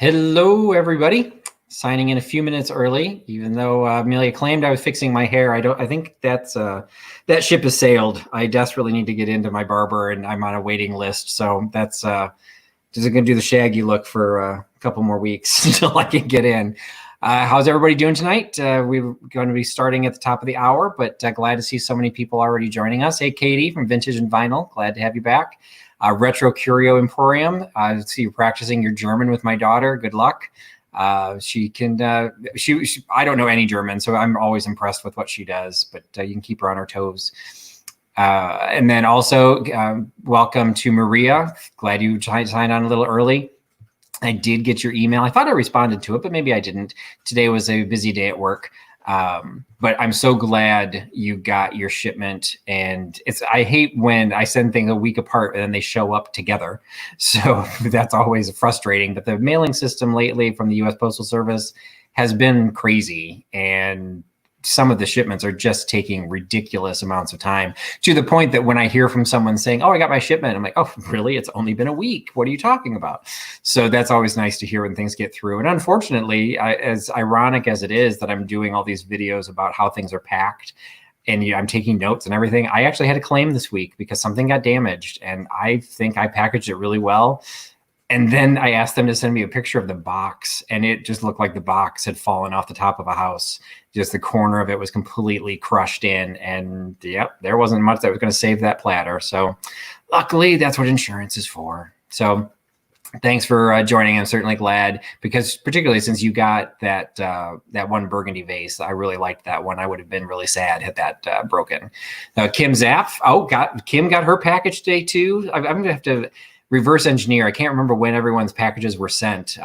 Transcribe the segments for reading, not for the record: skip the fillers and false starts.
Hello, everybody. Signing in a few minutes early, even though Amelia claimed I was fixing my hair. I think that ship has sailed. I desperately need to get into my barber, and I'm on a waiting list. So that's just going to do the shaggy look for a couple more weeks until I can get in. How's everybody doing tonight? We're going to be starting at the top of the hour, but glad to see so many people already joining us. Hey, Katie from Vintage and Vinyl, glad to have you back. Retro Curio Emporium. I see you practicing your German with my daughter. Good luck. She can. I don't know any German, so I'm always impressed with what she does. But you can keep her on her toes. And then also welcome to Maria. Glad you signed on a little early. I did get your email. I thought I responded to it, but maybe I didn't. Today was a busy day at work. But I'm so glad you got your shipment. And I hate when I send things a week apart and then they show up together. So that's always frustrating. But the mailing system lately from the US Postal Service has been crazy. And some of the shipments are just taking ridiculous amounts of time, to the point that when I hear from someone saying, oh, I got my shipment, I'm like, oh, really? It's only been a week. What are you talking about? So that's always nice to hear when things get through. And unfortunately, as ironic as it is that I'm doing all these videos about how things are packed and I'm taking notes and everything, I actually had a claim this week because something got damaged, and I think I packaged it really well. And then I asked them to send me a picture of the box, and it just looked like the box had fallen off the top of a house. Just the corner of it was completely crushed in, and yep, there wasn't much that was going to save that platter. So luckily, that's what insurance is for. So thanks for joining. I'm certainly glad, because particularly since you got that one burgundy vase, I really liked that one. I would have been really sad had that broken. Kim Zapp, Kim got her package today too. I'm going to have to reverse engineer. I can't remember when everyone's packages were sent.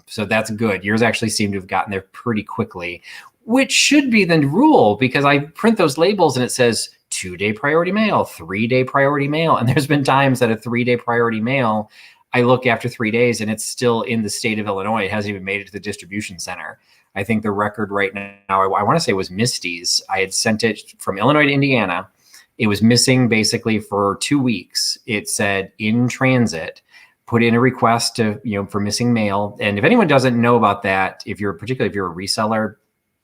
So that's good. Yours actually seem to have gotten there pretty quickly, which should be the rule, because I print those labels and it says 2-day priority mail, 3-day priority mail. And there's been times that a 3-day priority mail, I look after 3 days and it's still in the state of Illinois. It hasn't even made it to the distribution center. I think the record right now, I want to say, was Misty's. I had sent it from Illinois to Indiana. It was missing basically for 2 weeks. It said in transit, put in a request to, for missing mail. And if anyone doesn't know about that, particularly if you're a reseller,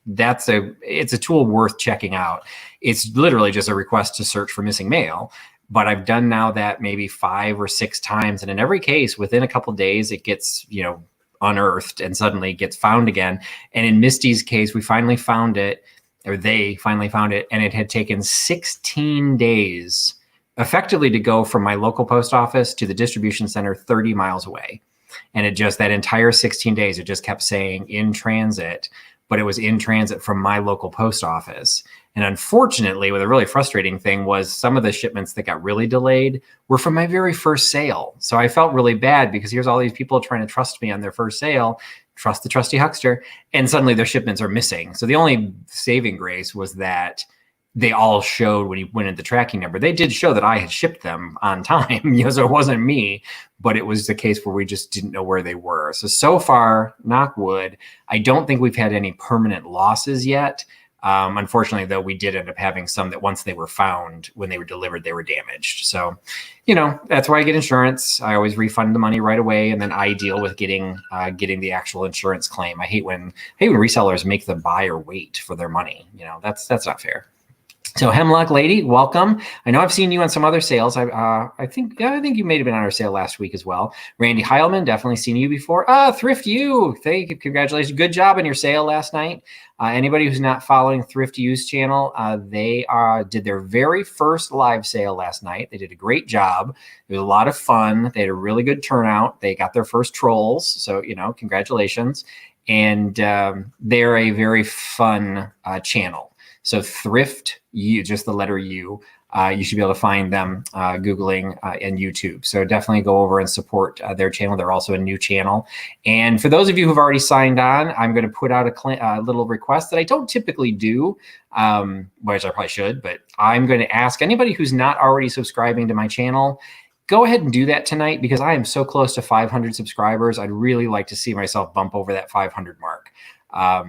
it's a tool worth checking out. It's literally just a request to search for missing mail. But I've done now that maybe 5 or 6 times. And in every case, within a couple of days, it gets, unearthed and suddenly gets found again. And in Misty's case, we finally found it. Or they finally found it, and it had taken 16 days effectively to go from my local post office to the distribution center 30 miles away. And that entire 16 days, it just kept saying in transit, but it was in transit from my local post office. And unfortunately, the really frustrating thing was some of the shipments that got really delayed were from my very first sale. So I felt really bad, because here's all these people trying to trust me on their first sale, trust the trusty huckster, and suddenly their shipments are missing. So the only saving grace was that they all showed when he went into the tracking number. They did show that I had shipped them on time, so it wasn't me, but it was the case where we just didn't know where they were. So far, knock wood, I don't think we've had any permanent losses yet. Unfortunately, though, we did end up having some that once they were found, when they were delivered, they were damaged. So, that's why I get insurance. I always refund the money right away, and then I deal with getting the actual insurance claim. I hate when resellers make the buyer wait for their money. That's not fair. So Hemlock Lady, welcome. I know I've seen you on some other sales. I think you may have been on our sale last week as well. Randy Heilman, definitely seen you before. Thrift You, thank you, congratulations. Good job on your sale last night. Anybody who's not following Thrift You's channel, they did their very first live sale last night. They did a great job. It was a lot of fun. They had a really good turnout. They got their first trolls, so congratulations. And they're a very fun channel. So Thrift You, just the letter U, you should be able to find them Googling and YouTube. So definitely go over and support their channel. They're also a new channel. And for those of you who've already signed on, I'm going to put out a little request that I don't typically do, which I probably should, but I'm going to ask anybody who's not already subscribing to my channel, go ahead and do that tonight, because I am so close to 500 subscribers. I'd really like to see myself bump over that 500 mark.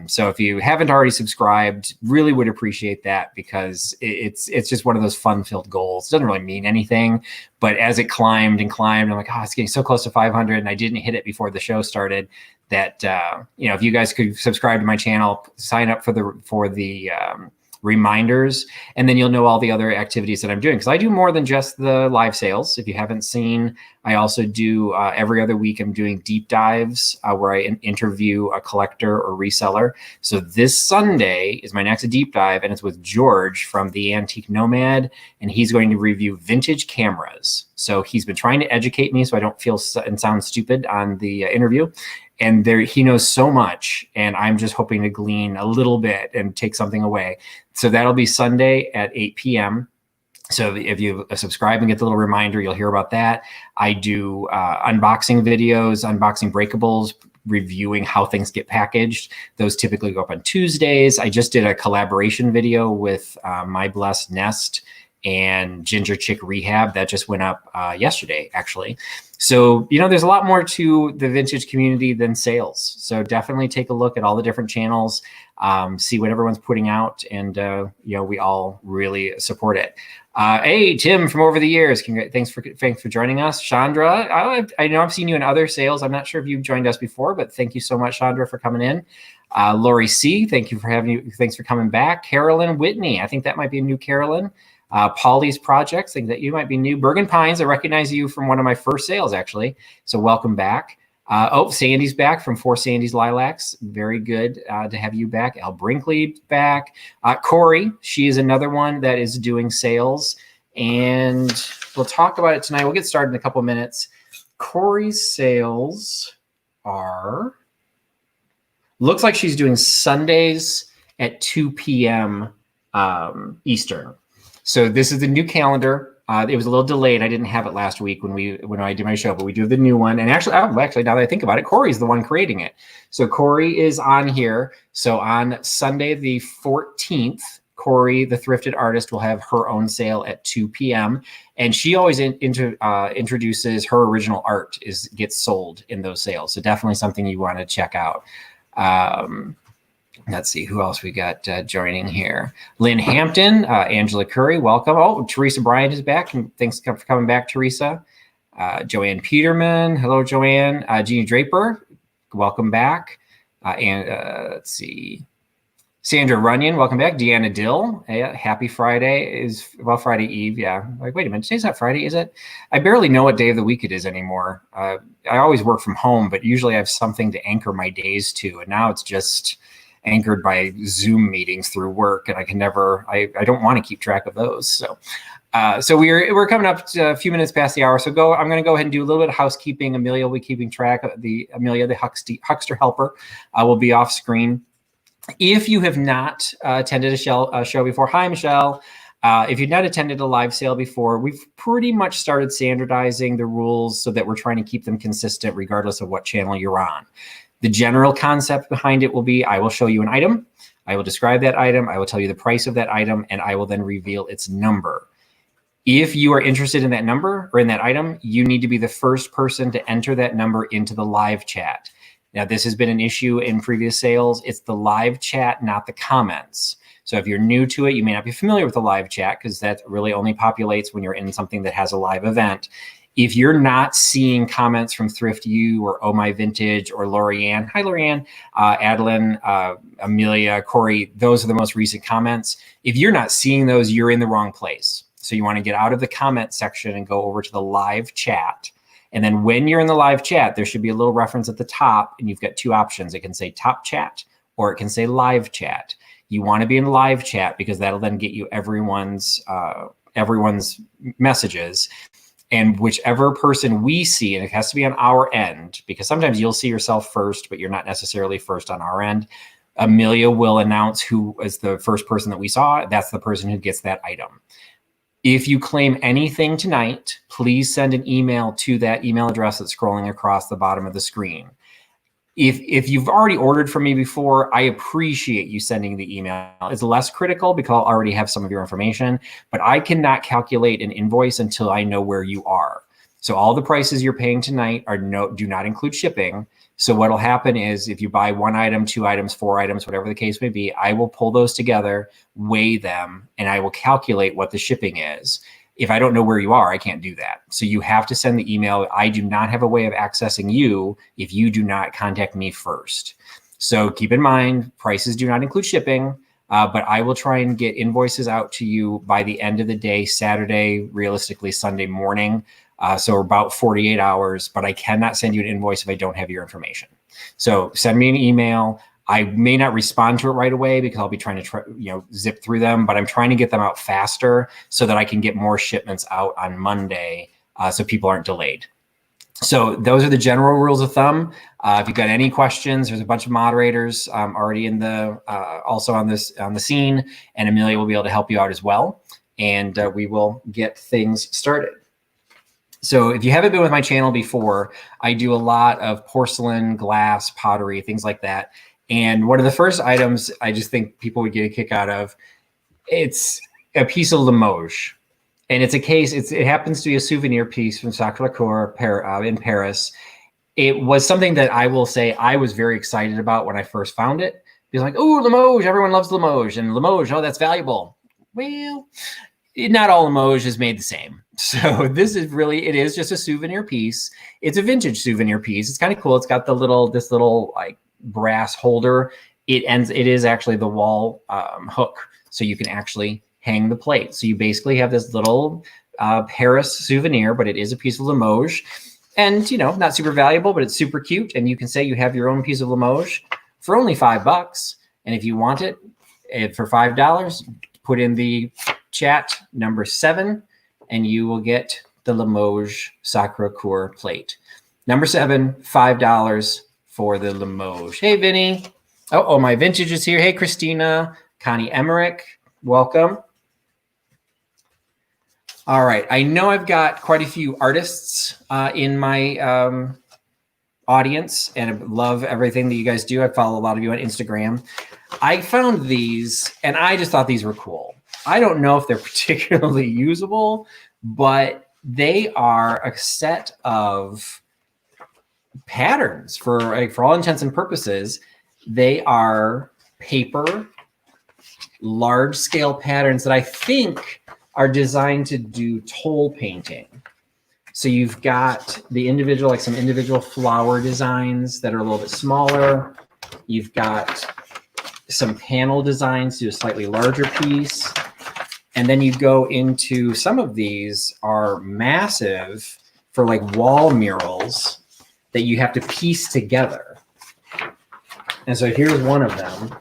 So if you haven't already subscribed, really would appreciate that, because it's just one of those fun-filled goals. It doesn't really mean anything, but as it climbed and climbed, I'm like, oh, it's getting so close to 500, and I didn't hit it before the show started. That if you guys could subscribe to my channel, sign up for the reminders, and then you'll know all the other activities that I'm doing, because I do more than just the live sales. If you haven't seen, I also do every other week I'm doing deep dives where I interview a collector or reseller. So this Sunday is my next deep dive, and it's with George from the Antique Nomad, and he's going to review vintage cameras. So he's been trying to educate me so I don't feel and sound stupid on the interview. And he knows so much, and I'm just hoping to glean a little bit and take something away. So that'll be Sunday at 8 p.m. So if you subscribe and get the little reminder, you'll hear about that. I do unboxing videos, unboxing breakables, reviewing how things get packaged. Those typically go up on Tuesdays. I just did a collaboration video with My Blessed Nest and Ginger Chick Rehab that just went up yesterday, actually. So, there's a lot more to the vintage community than sales. So definitely take a look at all the different channels, see what everyone's putting out, and, we all really support it. Hey, Tim from over the years, thanks for joining us. Chandra, I know I've seen you in other sales. I'm not sure if you've joined us before, but thank you so much, Chandra, for coming in. Lori C, thanks for coming back. Carolyn Whitney, I think that might be a new Carolyn. Polly's Projects, think that you might be new. Bergen Pines, I recognize you from one of my first sales, actually. So welcome back. Sandy's back from 4 Sandy's Lilacs. Very good to have you back. Al Brinkley back. Corey, she is another one that is doing sales. And we'll talk about it tonight. We'll get started in a couple of minutes. Corey's sales looks like she's doing Sundays at 2 p.m. Eastern. So this is the new calendar. It was a little delayed. I didn't have it last week when I did my show, but we do have the new one. And actually, now that I think about it, Corey's the one creating it. So Corey is on here. So on Sunday, the 14th, Corey, the thrifted artist, will have her own sale at 2 p.m. And she always introduces her original art gets sold in those sales. So definitely something you want to check out. Let's see who else we got joining here. Lynn Hampton, Angela Curry, welcome. Oh, Teresa Bryant is back. Thanks for coming back, Teresa. Joanne Peterman, hello, Joanne. Jeannie Draper, welcome back. And let's see. Sandra Runyon, welcome back. Deanna Dill, happy Friday. Friday Eve, yeah. Like, wait a minute, today's not Friday, is it? I barely know what day of the week it is anymore. I always work from home, but usually I have something to anchor my days to. And now it's just anchored by Zoom meetings through work, and I don't want to keep track of those. So we're coming up to a few minutes past the hour. So I'm going to go ahead and do a little bit of housekeeping. Amelia will be keeping track of Amelia, the huckster helper, will be off screen. If you have not attended a show before, hi, Michelle. If you've not attended a live sale before, we've pretty much started standardizing the rules so that we're trying to keep them consistent regardless of what channel you're on. The general concept behind it will be, I will show you an item, I will describe that item, I will tell you the price of that item, and I will then reveal its number. If you are interested in that number or in that item, you need to be the first person to enter that number into the live chat. Now, this has been an issue in previous sales. It's the live chat, not the comments. So if you're new to it, you may not be familiar with the live chat, because that really only populates when you're in something that has a live event. If you're not seeing comments from Thrift U or Oh My Vintage or Lorianne, hi Lorianne, Adeline, Amelia, Corey, those are the most recent comments. If you're not seeing those, you're in the wrong place. So you want to get out of the comment section and go over to the live chat. And then when you're in the live chat, there should be a little reference at the top, and you've got two options. It can say top chat or it can say live chat. You want to be in live chat because that'll then get you everyone's messages. And whichever person we see, and it has to be on our end, because sometimes you'll see yourself first, but you're not necessarily first on our end. Amelia will announce who is the first person that we saw. That's the person who gets that item. If you claim anything tonight, please send an email to that email address that's scrolling across the bottom of the screen. If you've already ordered from me before, I appreciate you sending the email. It's less critical because I'll already have some of your information, but I cannot calculate an invoice until I know where you are. So all the prices you're paying tonight do not include shipping. So what'll happen is if you buy 1 item, 2 items, 4 items, whatever the case may be, I will pull those together, weigh them, and I will calculate what the shipping is. If I don't know where you are, I can't do that. So you have to send the email. I do not have a way of accessing you if you do not contact me first. So keep in mind, prices do not include shipping, but I will try and get invoices out to you by the end of the day, Saturday, realistically Sunday morning. So about 48 hours, but I cannot send you an invoice if I don't have your information. So send me an email. I may not respond to it right away because I'll be trying to zip through them, but I'm trying to get them out faster so that I can get more shipments out on Monday so people aren't delayed. So those are the general rules of thumb. If you've got any questions, there's a bunch of moderators already in the also on the scene, and Amelia will be able to help you out as well. And we will get things started. So if you haven't been with my channel before, I do a lot of porcelain, glass, pottery, things like that. And one of the first items I just think people would get a kick out of, it's a piece of Limoge. And it's a case, it happens to be a souvenir piece from Sacré-Cœur in Paris. It was something that I will say I was very excited about when I first found it. Because like, oh, Limoge, everyone loves Limoge. And Limoge, oh, that's valuable. Well, not all Limoge is made the same. So this is really, it is just a souvenir piece. It's a vintage souvenir piece. It's kind of cool. It's got this little like brass holder. It is actually the wall hook. So you can actually hang the plate. So you basically have this little Paris souvenir, but it is a piece of Limoge. And, not super valuable, but it's super cute. And you can say you have your own piece of Limoge for only $5. And if you want it for $5, put in the chat number 7, and you will get the Limoge Sacré-Cœur plate. Number 7, $5 for the Limoge. Hey, Vinny. Oh, my vintage is here. Hey, Christina, Connie Emmerich, welcome. All right, I know I've got quite a few artists in my audience, and I love everything that you guys do. I follow a lot of you on Instagram. I found these, and I just thought these were cool. I don't know if they're particularly usable, but they are a set of patterns for all intents and purposes. They are paper, large scale patterns that I think are designed to do toll painting. So you've got some individual flower designs that are a little bit smaller. You've got some panel designs to a slightly larger piece. And then you go into, some of these are massive for like wall murals that you have to piece together. And so here's one of them.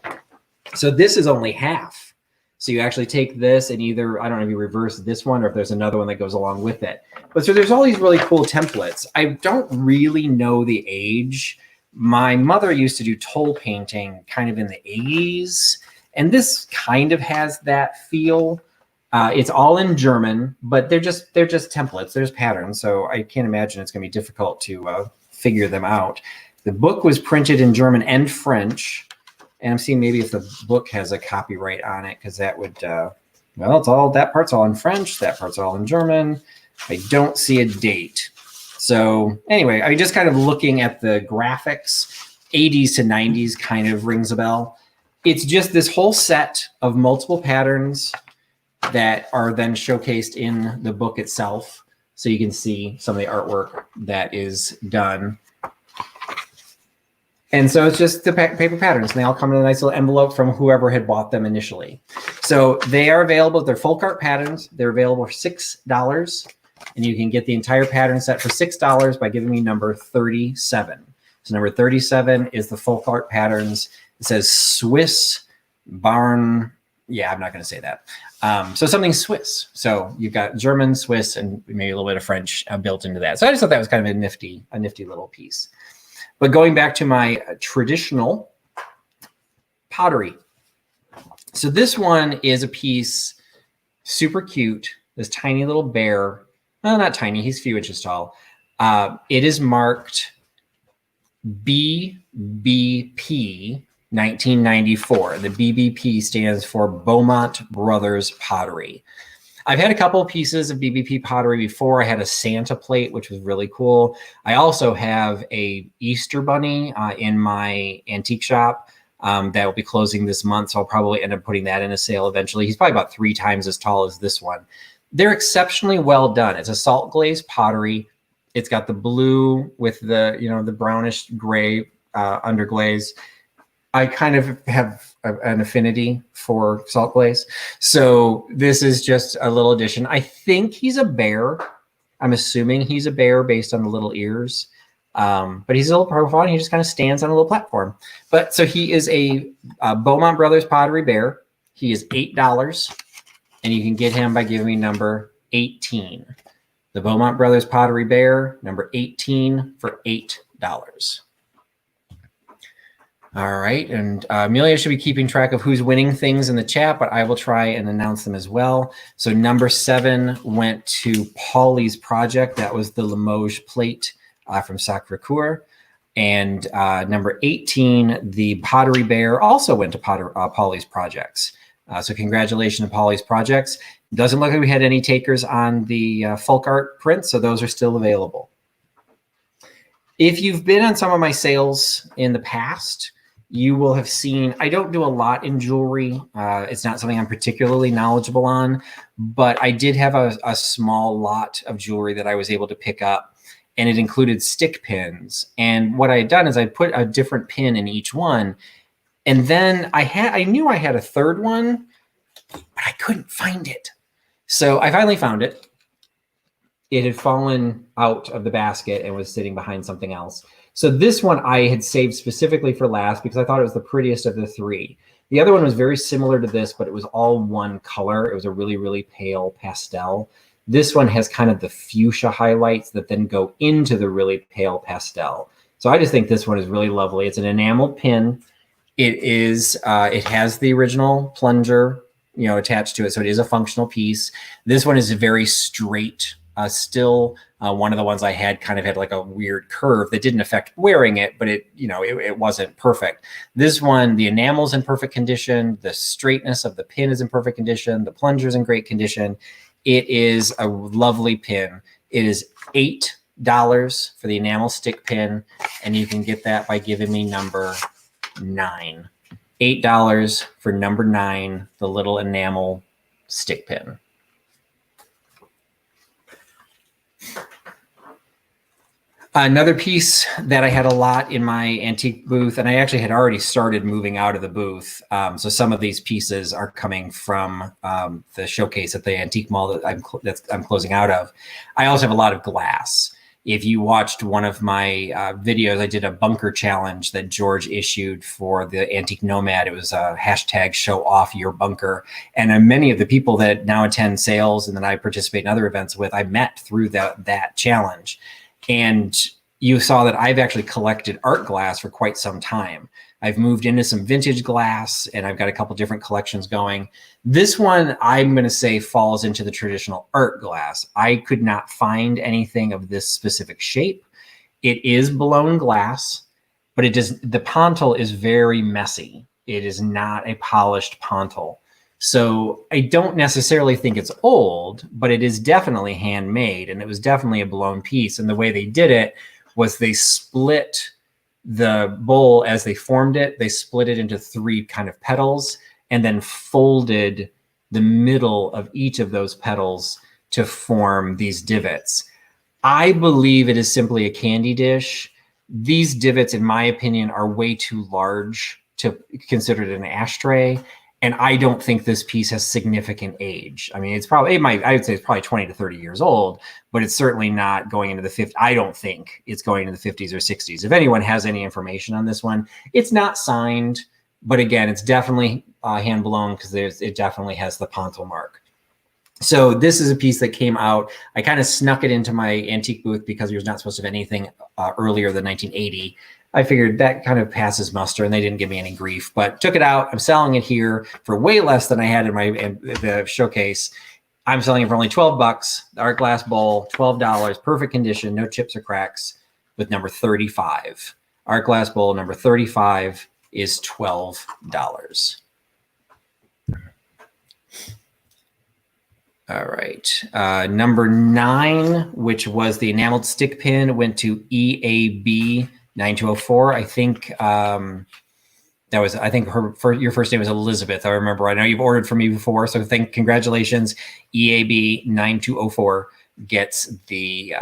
So this is only half. So you actually take this and either, I don't know if you reverse this one or if there's another one that goes along with it. But so there's all these really cool templates. I don't really know the age. My mother used to do toll painting kind of in the 80s. And this kind of has that feel. It's all in German, but they're just templates. There's patterns, so I can't imagine it's going to be difficult to figure them out. The book was printed in German and French, and I'm seeing maybe if the book has a copyright on it, because that would, that part's all in French, that part's all in German. I don't see a date. So anyway, I just kind of looking at the graphics, 80s to 90s kind of rings a bell. It's just this whole set of multiple patterns that are then showcased in the book itself. So you can see some of the artwork that is done. And so it's just the paper patterns, and they all come in a nice little envelope from whoever had bought them initially. So they are available. They're full cart patterns. They're available for $6, and you can get the entire pattern set for $6 by giving me number 37. So number 37 is the full cart patterns. It says Swiss Barn. Yeah, I'm not going to say that. So something Swiss. So you've got German, Swiss, and maybe a little bit of French built into that. So I just thought that was kind of a nifty little piece. But going back to my traditional pottery. So this one is a piece, super cute, this tiny little bear. Well, not tiny, he's a few inches tall. It is marked BBP 1994. The BBP stands for Beaumont Brothers Pottery. I've had a couple of pieces of BBP pottery before. I had a Santa plate, which was really cool. I also have a Easter bunny in my antique shop that will be closing this month. So I'll probably end up putting that in a sale eventually. He's probably about 3 times as tall as this one. They're exceptionally well done. It's a salt glazed pottery. It's got the blue with the, the brownish gray underglaze. I kind of have an affinity for salt glaze. So this is just a little addition. I think he's a bear. I'm assuming he's a bear based on the little ears. But he's a little profile and he just kind of stands on a little platform. But so he is a Beaumont Brothers Pottery Bear. He is $8 and you can get him by giving me number 18. The Beaumont Brothers Pottery Bear, number 18 for $8. All right, and Amelia should be keeping track of who's winning things in the chat, but I will try and announce them as well. So number 7 went to Polly's project. That was the Limoge plate from Sacré-Cœur. And number 18, the Pottery Bear, also went to Polly's projects. So congratulations to Polly's projects. Doesn't look like we had any takers on the folk art prints, so those are still available. If you've been on some of my sales in the past, you will have seen, I don't do a lot in jewelry. It's not something I'm particularly knowledgeable on, but I did have a small lot of jewelry that I was able to pick up, and it included stick pins. And what I had done is I put a different pin in each one. And then I knew I had a third one, but I couldn't find it. So I finally found it. It had fallen out of the basket and was sitting behind something else. So this one I had saved specifically for last because I thought it was the prettiest of the 3. The other one was very similar to this, but it was all one color. It was a really, really pale pastel. This one has kind of the fuchsia highlights that then go into the really pale pastel. So I just think this one is really lovely. It's an enameled pin. It is, it has the original plunger, attached to it. So it is a functional piece. This one is very straight. Still, one of the ones I had kind of had like a weird curve that didn't affect wearing it, but it wasn't perfect. This one, the enamel's in perfect condition. The straightness of the pin is in perfect condition. The plunger's in great condition. It is a lovely pin. It is $8 for the enamel stick pin, and you can get that by giving me number 9. $8 for number 9, the little enamel stick pin. Another piece that I had a lot in my antique booth, and I actually had already started moving out of the booth. So some of these pieces are coming from the showcase at the antique mall that I'm closing out of. I also have a lot of glass. If you watched one of my videos, I did a bunker challenge that George issued for the Antique Nomad. It was a hashtag show off your bunker. And many of the people that now attend sales and that I participate in other events with, I met through that challenge. And you saw that I've actually collected art glass for quite some time. I've moved into some vintage glass and I've got a couple different collections going. This one, I'm going to say, falls into the traditional art glass. I could not find anything of this specific shape. It is blown glass, but the pontil is very messy. It is not a polished pontil. So I don't necessarily think it's old, but it is definitely handmade, and it was definitely a blown piece. And the way they did it was they split the bowl as they formed it. They split it into 3 kind of petals and then folded the middle of each of those petals to form these divots. I believe it is simply a candy dish. These divots, in my opinion, are way too large to consider it an ashtray. And I don't think this piece has significant age. I mean, I would say it's probably 20 to 30 years old, but it's certainly not going into the 50s. I don't think it's going into the 50s or 60s. If anyone has any information on this one, it's not signed, but again, it's definitely hand blown because it definitely has the pontil mark. So this is a piece that came out. I kind of snuck it into my antique booth because we was not supposed to have anything earlier than 1980. I figured that kind of passes muster, and they didn't give me any grief, but took it out. I'm selling it here for way less than I had in the showcase. I'm selling it for only $12. The art glass bowl, $12, perfect condition, no chips or cracks, with number 35. Art glass bowl number 35 is $12. All right. Number 9, which was the enameled stick pin, went to EAB 9204. I think that was, I think your first name was Elizabeth. I remember. I know you've ordered from me before, so congratulations. EAB 9204 gets the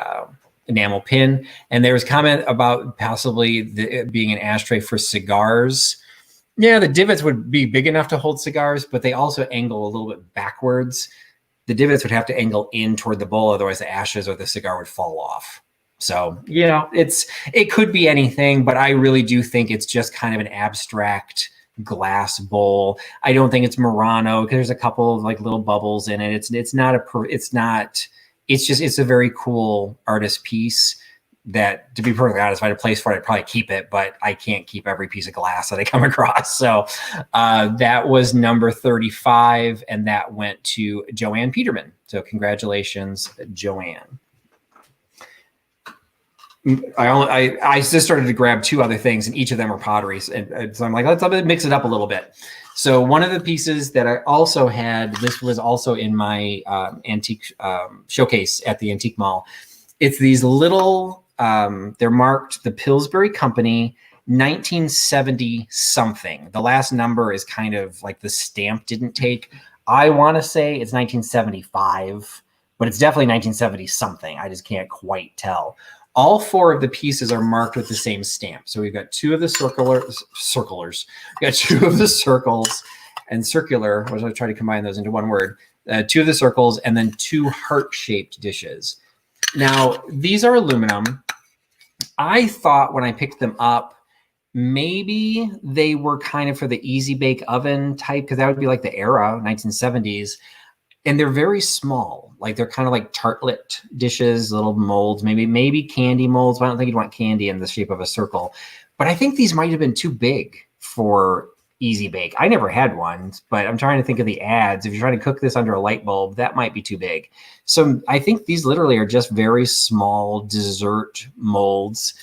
enamel pin. And there was comment about possibly it being an ashtray for cigars. Yeah, the divots would be big enough to hold cigars, but they also angle a little bit backwards. The divots would have to angle in toward the bowl, otherwise the ashes or the cigar would fall off. So, you know, it could be anything, but I really do think it's just kind of an abstract glass bowl. I don't think it's Murano because there's a couple of like little bubbles in it. It's a very cool artist piece that, to be perfectly honest, if I had a place for it, I'd probably keep it, but I can't keep every piece of glass that I come across. So that was number 35, and that went to Joanne Peterman. So congratulations, Joanne. I just started to grab 2 other things, and each of them are potteries. And so I'm like, let's mix it up a little bit. So one of the pieces that I also had, this was also in my antique showcase at the Antique Mall. It's these little, they're marked the Pillsbury Company 1970 something. The last number is kind of like the stamp didn't take. I want to say it's 1975, but it's definitely 1970 something. I just can't quite tell. All 4 of the pieces are marked with the same stamp. So we've got 2 of the circulars. We've got 2 of the circles and circular, which I'll try to combine those into one word. 2 of the circles, and then 2 heart-shaped dishes. Now, these are aluminum. I thought when I picked them up, maybe they were kind of for the easy bake oven type, because that would be like the era, 1970s. And they're very small. Like they're kind of like tartlet dishes, little molds, maybe candy molds. But I don't think you'd want candy in the shape of a circle. But I think these might have been too big for easy bake. I never had one, but I'm trying to think of the ads. If you're trying to cook this under a light bulb, that might be too big. So I think these literally are just very small dessert molds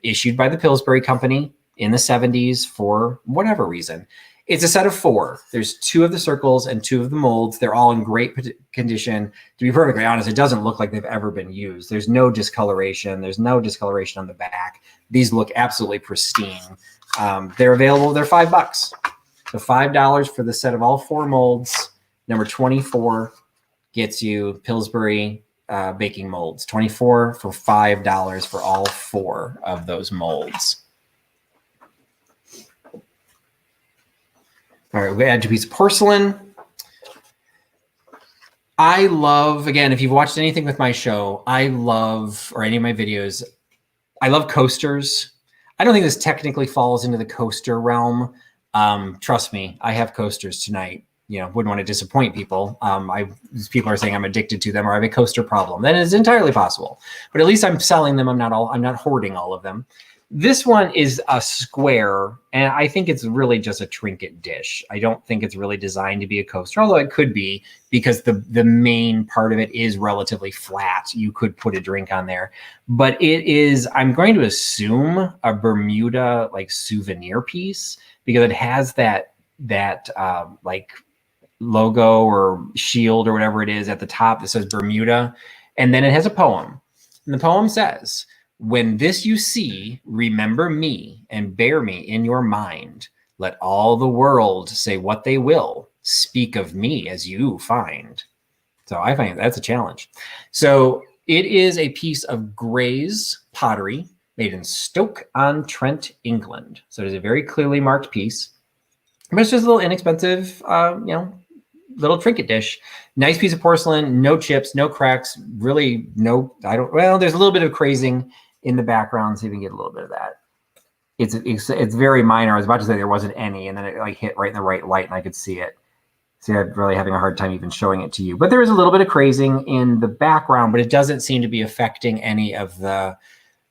issued by the Pillsbury Company in the 70s for whatever reason. It's a set of 4. There's 2 of the circles and 2 of the molds. They're all in great condition. To be perfectly honest, it doesn't look like they've ever been used. There's no discoloration. There's no discoloration on the back. These look absolutely pristine. They're available. They're $5. So $5 for the set of all 4 molds. Number 24 gets you Pillsbury baking molds. 24 for $5 for all 4 of those molds. All right, we add 2 pieces of porcelain. I love, again, if you've watched anything with my show, or any of my videos, I love coasters. I don't think this technically falls into the coaster realm. Trust me, I have coasters tonight. You know, wouldn't want to disappoint people. People are saying I'm addicted to them or I have a coaster problem. That is entirely possible. But at least I'm selling them. I'm not hoarding all of them. This one is a square, and I think it's really just a trinket dish. I don't think it's really designed to be a coaster, although it could be, because the main part of it is relatively flat. You could put a drink on there. But it is, I'm going to assume, a Bermuda like souvenir piece, because it has that like logo or shield or whatever it is at the top that says Bermuda. And then it has a poem. And the poem says, "When this you see, remember me and bear me in your mind. Let all the world say what they will. Speak of me as you find." So I find that's a challenge. So it is a piece of Gray's pottery made in Stoke-on-Trent, England. So it is a very clearly marked piece. But it's just a little inexpensive, little trinket dish. Nice piece of porcelain, no chips, no cracks, really no, there's a little bit of crazing in the background, so you can get a little bit of that. It's very minor. I was about to say there wasn't any, and then it like hit right in the right light and I could see it. See, I'm really having a hard time even showing it to you. But there is a little bit of crazing in the background, but it doesn't seem to be affecting any of the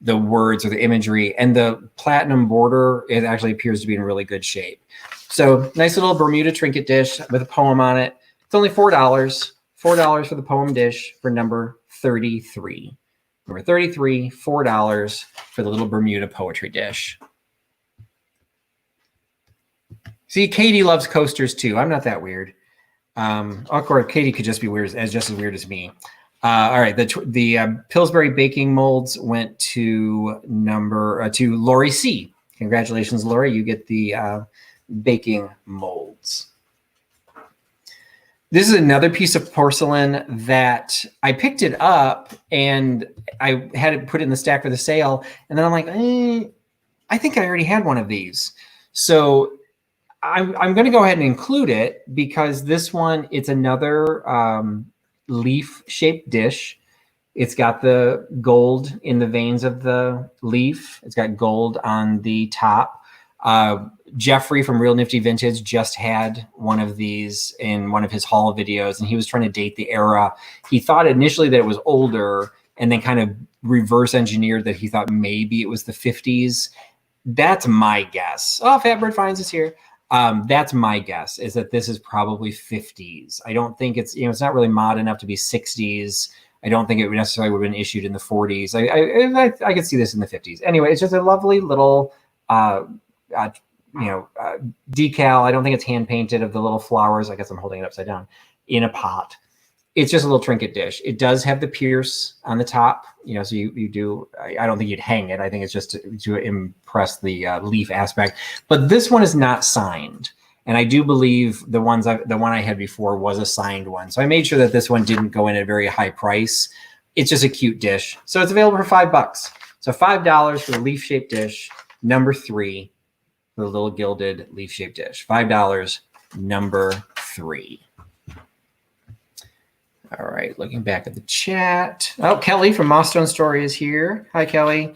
words or the imagery. And the platinum border, it actually appears to be in really good shape. So nice little Bermuda trinket dish with a poem on it. It's only $4. $4 for the poem dish for number 33. Number 33, $4 for the little Bermuda poetry dish. See, Katie loves coasters too. I'm not that weird. Of course, Katie could just be weird, just as weird as me. All right, the Pillsbury baking molds went to to Lori C. Congratulations, Lori! You get the baking molds. This is another piece of porcelain that I picked it up and I had it put in the stack for the sale, and then I'm like, I think I already had one of these, so I'm going to go ahead and include it because this one, it's another leaf-shaped dish. It's got the gold in the veins of the leaf. It's got gold on the top. Jeffrey from Real Nifty Vintage just had one of these in one of his haul videos, and he was trying to date the era. He thought initially that it was older and then kind of reverse engineered that he thought maybe it was the 50s. That's my guess. Oh, Fatbird Finds is here. That's my guess, is that this is probably 50s. I don't think it's, it's not really mod enough to be 60s. I don't think it would necessarily would have been issued in the 40s. I could see this in the 50s. Anyway, it's just a lovely little, decal. I don't think it's hand painted of the little flowers. I guess I'm holding it upside down in a pot. It's just a little trinket dish. It does have the pierce on the top, so you do, I don't think you'd hang it. I think it's just to impress the leaf aspect, but this one is not signed. And I do believe the one I had before was a signed one. So I made sure that this one didn't go in at a very high price. It's just a cute dish. So it's available for $5. So $5 for the leaf-shaped dish, number 3, for the little gilded leaf-shaped dish. $5, number 3. All right, looking back at the chat. Oh, Kelly from Mossstone Story is here. Hi, Kelly.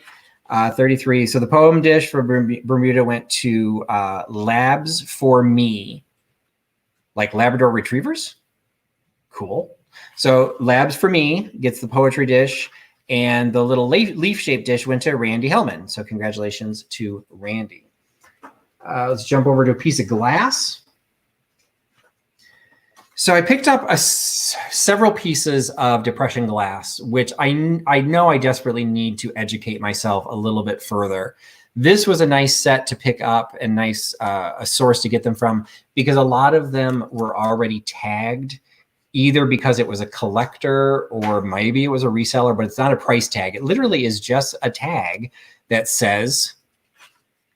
33. So the poem dish for Bermuda went to Labs for Me, like Labrador Retrievers. Cool. So Labs for Me gets the poetry dish, and the little leaf-shaped dish went to Randy Hellman. So congratulations to Randy. Let's jump over to a piece of glass. So I picked up several pieces of depression glass, which I know I desperately need to educate myself a little bit further. This was a nice set to pick up and nice a source to get them from, because a lot of them were already tagged, either because it was a collector or maybe it was a reseller, but it's not a price tag. It literally is just a tag that says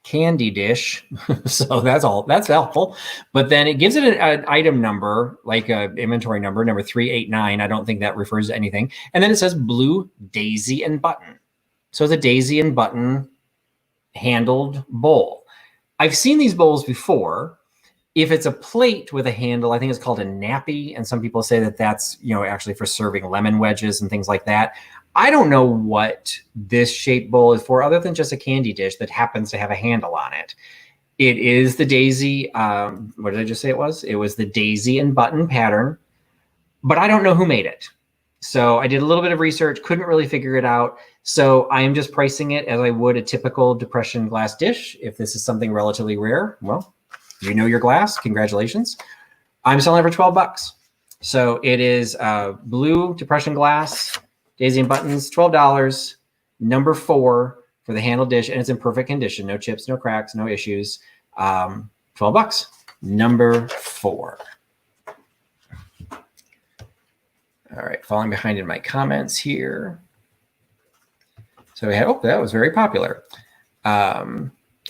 candy dish. So that's helpful, but then it gives it an item number, like a inventory number 389. I don't think that refers to anything. And then it says blue daisy and button. So it's a daisy and button handled bowl. I've seen these bowls before. If it's a plate with a handle, I think it's called a nappy, and some people say that that's actually for serving lemon wedges and things like that. I don't know what this shape bowl is for, other than just a candy dish that happens to have a handle on it. It is the daisy. What did I just say it was? It was the daisy and button pattern, but I don't know who made it. So I did a little bit of research, couldn't really figure it out. So I am just pricing it as I would a typical depression glass dish. If this is something relatively rare, well, you know your glass. Congratulations. I'm selling it for $12. So it is blue depression glass, daisy and buttons, $12, number 4 for the handle dish, and it's in perfect condition. No chips, no cracks, no issues. $12, number 4. All right, falling behind in my comments here. So we had, that was very popular.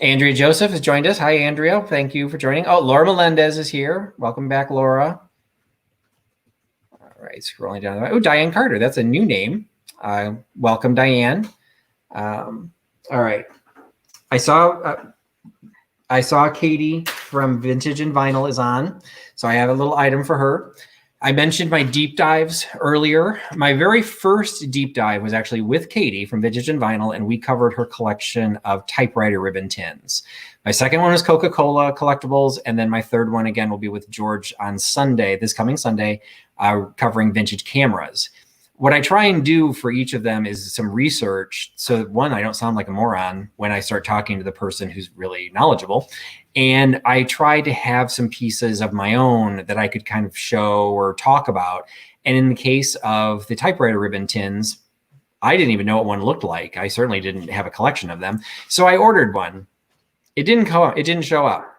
Andrea Joseph has joined us. Hi, Andrea. Thank you for joining. Oh, Laura Melendez is here. Welcome back, Laura. All right, scrolling down. Oh, Diane Carter. That's a new name. Welcome, Diane. All right. I saw Katie from Vintage and Vinyl is on, so I have a little item for her. I mentioned my deep dives earlier. My very first deep dive was actually with Katie from Vintage and Vinyl, and we covered her collection of typewriter ribbon tins. My second one was Coca-Cola Collectibles, and then my third one, again, will be with George on Sunday, this coming Sunday, covering vintage cameras. What I try and do for each of them is some research, so that, one, I don't sound like a moron when I start talking to the person who's really knowledgeable. And I try to have some pieces of my own that I could kind of show or talk about. And in the case of the typewriter ribbon tins, I didn't even know what one looked like. I certainly didn't have a collection of them. So I ordered one. It didn't show up.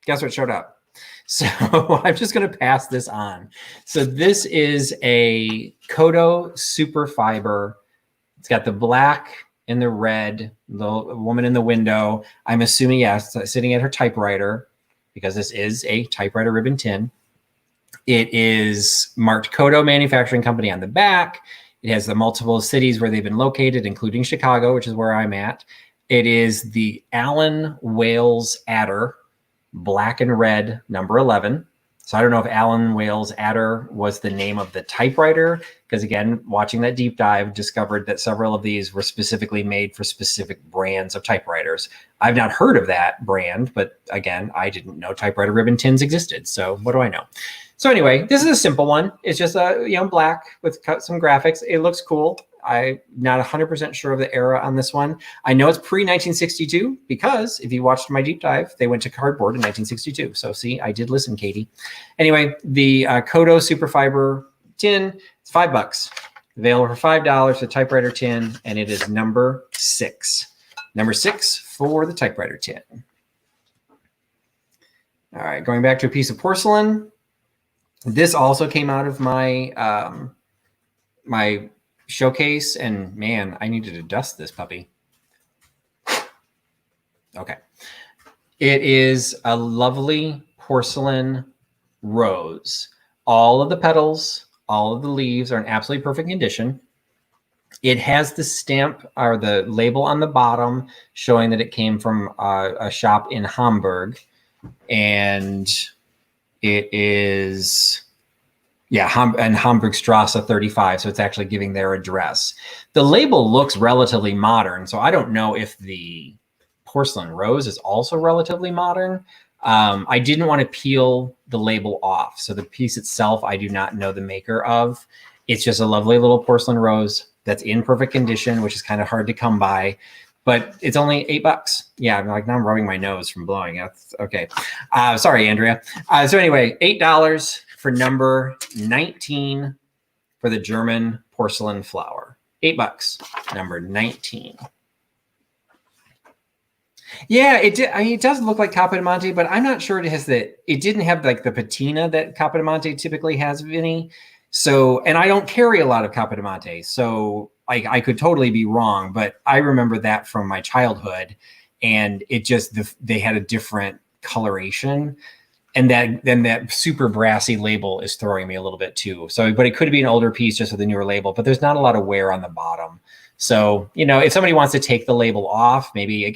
Guess what showed up? So I'm just going to pass this on. So this is a Kodo super fiber. It's got the black and the red, the woman in the window. I'm assuming, yes, sitting at her typewriter, because this is a typewriter ribbon tin. It is marked Kodo Manufacturing Company on the back. It has the multiple cities where they've been located, including Chicago, which is where I'm at. It is the Allen Wales Adder, black and red, number 11. So I don't know if Allen Wales Adder was the name of the typewriter, because again, watching that deep dive, discovered that several of these were specifically made for specific brands of typewriters. I've not heard of that brand, but again, I didn't know typewriter ribbon tins existed. So what do I know? So anyway, this is a simple one. It's just a black with some graphics. It looks cool. I'm not 100% sure of the era on this one. I know it's pre-1962 because if you watched my deep dive, they went to cardboard in 1962. So see, I did listen, Katie. Anyway, the Kodo Superfiber tin, it's $5. Available for $5, the typewriter tin, and it is number 6. Number 6 for the typewriter tin. All right, going back to a piece of porcelain. This also came out of my my showcase, and man, I needed to dust this puppy. Okay. It is a lovely porcelain rose. All of the petals, all of the leaves are in absolutely perfect condition. It has the stamp or the label on the bottom showing that it came from a shop in Hamburg, and it is... yeah, and Hamburgstrasse 35, so it's actually giving their address. The label looks relatively modern, so I don't know if the porcelain rose is also relatively modern. I didn't want to peel the label off, so the piece itself I do not know the maker of. It's just a lovely little porcelain rose that's in perfect condition, which is kind of hard to come by, but it's only $8. Yeah, I'm like, now I'm rubbing my nose from blowing. That's okay. Sorry, Andrea. So anyway, $8 for number 19 for the German porcelain flower. $8, number 19. Yeah, it did. I mean, it does look like Capodimonte, but I'm not sure it has it didn't have like the patina that Capodimonte typically has, Vinny. So, and I don't carry a lot of Capodimonte, so I could totally be wrong, but I remember that from my childhood, and it just, they had a different coloration. And then that super brassy label is throwing me a little bit too. So, but it could be an older piece just with a newer label, but there's not a lot of wear on the bottom. So, if somebody wants to take the label off, maybe you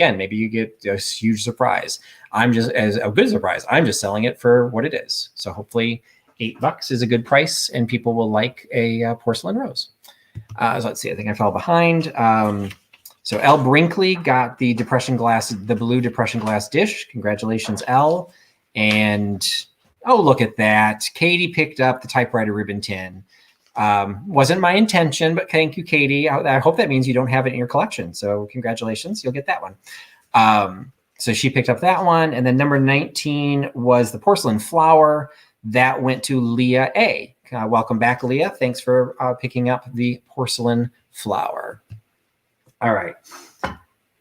get a huge surprise. I'm just, as a good surprise, I'm just selling it for what it is. So hopefully $8 is a good price and people will like a porcelain rose. So let's see, I think I fell behind. So L Brinkley got the blue depression glass dish. Congratulations, L. And oh, look at that. Katie picked up the typewriter ribbon tin. Wasn't my intention, but thank you, Katie. I hope that means you don't have it in your collection. So congratulations, you'll get that one. So she picked up that one. And then number 19 was the porcelain flower. That went to Leah A. Welcome back, Leah. Thanks for picking up the porcelain flower. All right.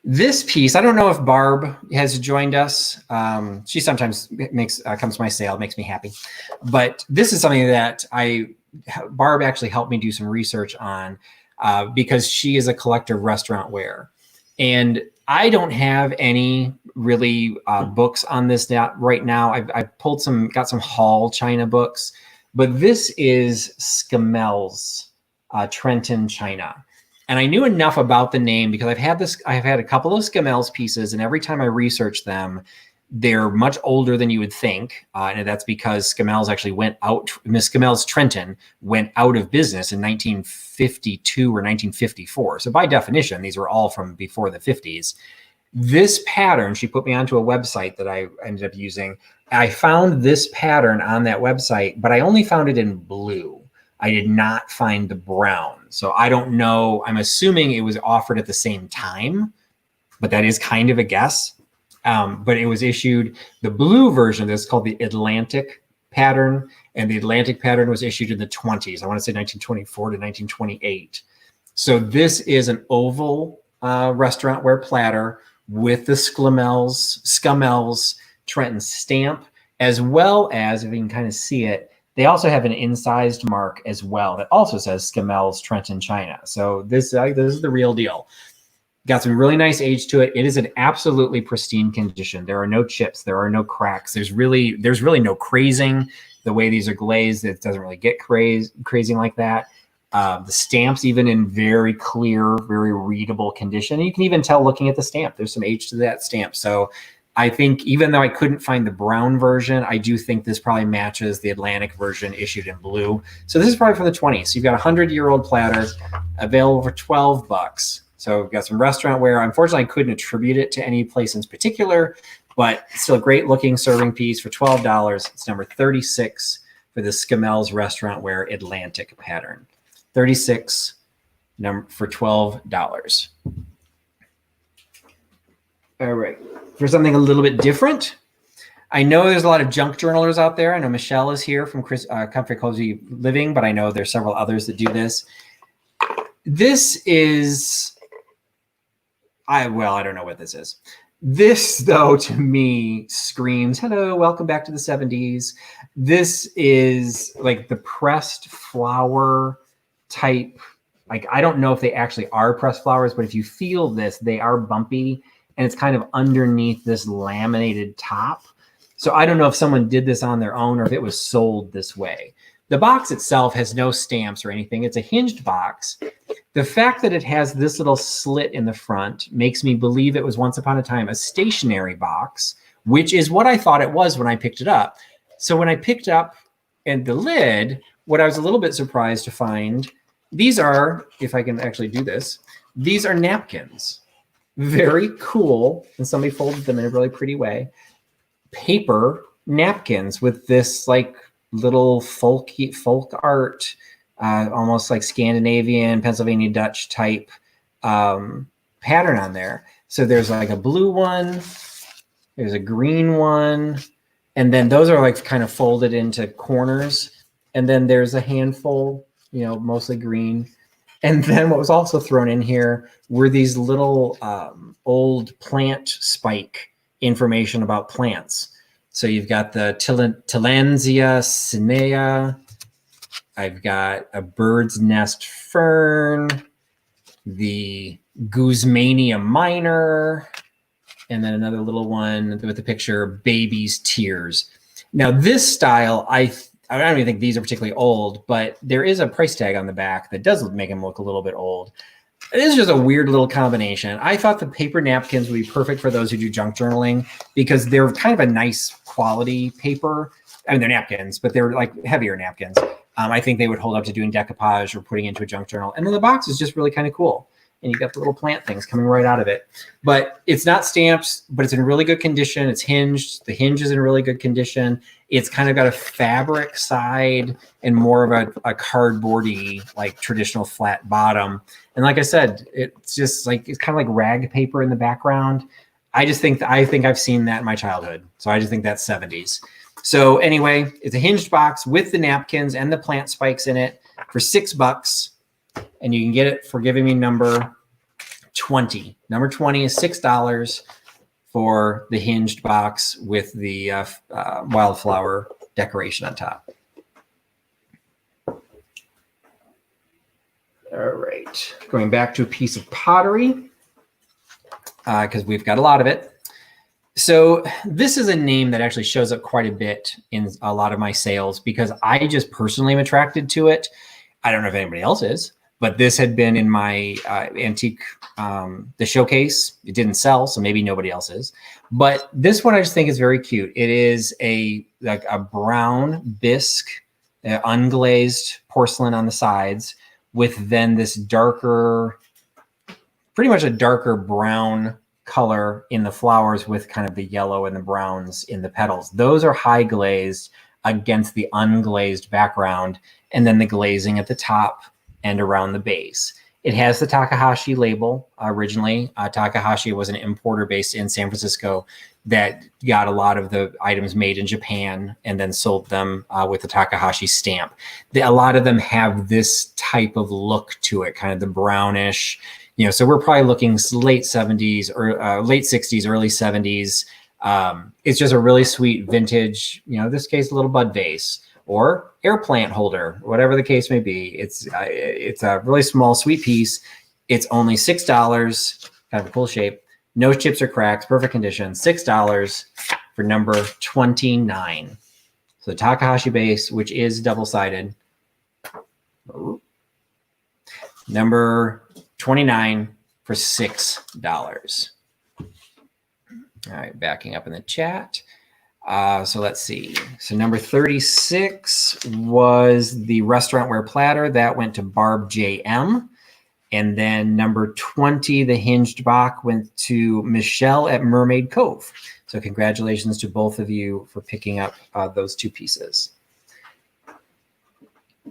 This piece, I don't know if Barb has joined us. She sometimes comes to my sale, makes me happy. But this is something that Barb actually helped me do some research on because she is a collector of restaurant ware. And I don't have any really books on this right now. I got some Hall China books, but this is Scamel's Trenton China. And I knew enough about the name because I've had a couple of Scamel's pieces, and every time I research them, they're much older than you would think. And that's because Scamel's actually Scamel's Trenton went out of business in 1952 or 1954. So by definition, these were all from before the 50s. This pattern, she put me onto a website that I ended up using. I found this pattern on that website, but I only found it in blue. I did not find the brown. So I don't know. I'm assuming it was offered at the same time, but that is kind of a guess. But it was issued, the blue version of this called the Atlantic pattern. And the Atlantic pattern was issued in the 20s. I want to say 1924 to 1928. So this is an oval restaurant ware platter with the Scamel's Trenton stamp. as well as, if you can kind of see it, they also have an incised mark as well that also says Scamel's Trenton China. So this is the real deal. Got some really nice age to it. It is an absolutely pristine condition. There are no chips. There are no cracks. There's really no crazing. The way these are glazed, it doesn't really get crazing like that. The stamp's even in very clear, very readable condition. You can even tell looking at the stamp. There's some age to that stamp. So I think even though I couldn't find the brown version, I do think this probably matches the Atlantic version issued in blue. So this is probably from the 20s. So you've got a 100-year-old platter available for $12. So we've got some restaurant ware. Unfortunately, I couldn't attribute it to any place in particular, but still a great looking serving piece for $12. It's number 36 for the Scamel's Restaurant Ware Atlantic pattern. 36 for $12. All right, for something a little bit different. I know there's a lot of junk journalers out there. I know Michelle is here from Comfy Cozy Living, but I know there's several others that do this. This is, I don't know what this is. This, though, to me screams, hello, welcome back to the 70s. This is like the pressed flower type. Like, I don't know if they actually are pressed flowers, but if you feel this, they are bumpy, and it's kind of underneath this laminated top. So I don't know if someone did this on their own or if it was sold this way. The box itself has no stamps or anything. It's a hinged box. The fact that it has this little slit in the front makes me believe it was once upon a time a stationary box, which is what I thought it was when I picked it up. So when I picked up and the lid, what I was a little bit surprised to find, these are, if I can actually do this, these are napkins. Very cool. And somebody folded them in a really pretty way. Paper napkins with this like little folk art, almost like Scandinavian, Pennsylvania Dutch type pattern on there. So there's like a blue one, there's a green one, and then those are like kind of folded into corners. And then there's a handful, you know, mostly green. And then what was also thrown in here were these little old plant spike information about plants. So you've got the Tillandsia cinea. I've got a bird's nest fern, the Guzmania minor, and then another little one with the picture baby's tears. Now this style, I don't even think these are particularly old, but there is a price tag on the back that does make them look a little bit old. It is just a weird little combination. I thought the paper napkins would be perfect for those who do junk journaling because they're kind of a nice quality paper. I mean, they're napkins, but they're like heavier napkins. I think they would hold up to doing decoupage or putting into a junk journal. And then the box is just really kind of cool. And you got the little plant things coming right out of it. But it's not stamped, but it's in really good condition. It's hinged. The hinge is in really good condition. It's kind of got a fabric side and more of a cardboardy, like traditional flat bottom. And like I said, it's just like, it's kind of like rag paper in the background. I think I've seen that in my childhood. So I just think that's 70s. So anyway, it's a hinged box with the napkins and the plant spikes in it for $6. And you can get it for giving me number 20. Number 20 is $6 for the hinged box with the wildflower decoration on top. All right, going back to a piece of pottery because we've got a lot of it. So this is a name that actually shows up quite a bit in a lot of my sales because I just personally am attracted to it. I don't know if anybody else is, but this had been in my antique, the showcase. It didn't sell, so maybe nobody else is. But this one I just think is very cute. It is a brown bisque, unglazed porcelain on the sides with then this darker, pretty much a darker brown color in the flowers with kind of the yellow and the browns in the petals. Those are high glazed against the unglazed background, and then the glazing at the top and around the base. It has the Takahashi label originally. Takahashi was an importer based in San Francisco that got a lot of the items made in Japan and then sold them with the Takahashi stamp. A lot of them have this type of look to it, kind of the brownish, you know, so we're probably looking late 70s or late 60s, early 70s. It's just a really sweet vintage, you know, in this case, a little bud vase or air plant holder, whatever the case may be. It's a really small, sweet piece. It's only $6, kind of a cool shape. No chips or cracks, perfect condition. $6 for number 29. So the Takahashi base, which is double-sided. Number 29 for $6. All right, backing up in the chat. So let's see. So number 36 was the restaurantware platter. That went to Barb JM. And then number 20, the hinged box, went to Michelle at Mermaid Cove. So congratulations to both of you for picking up those two pieces.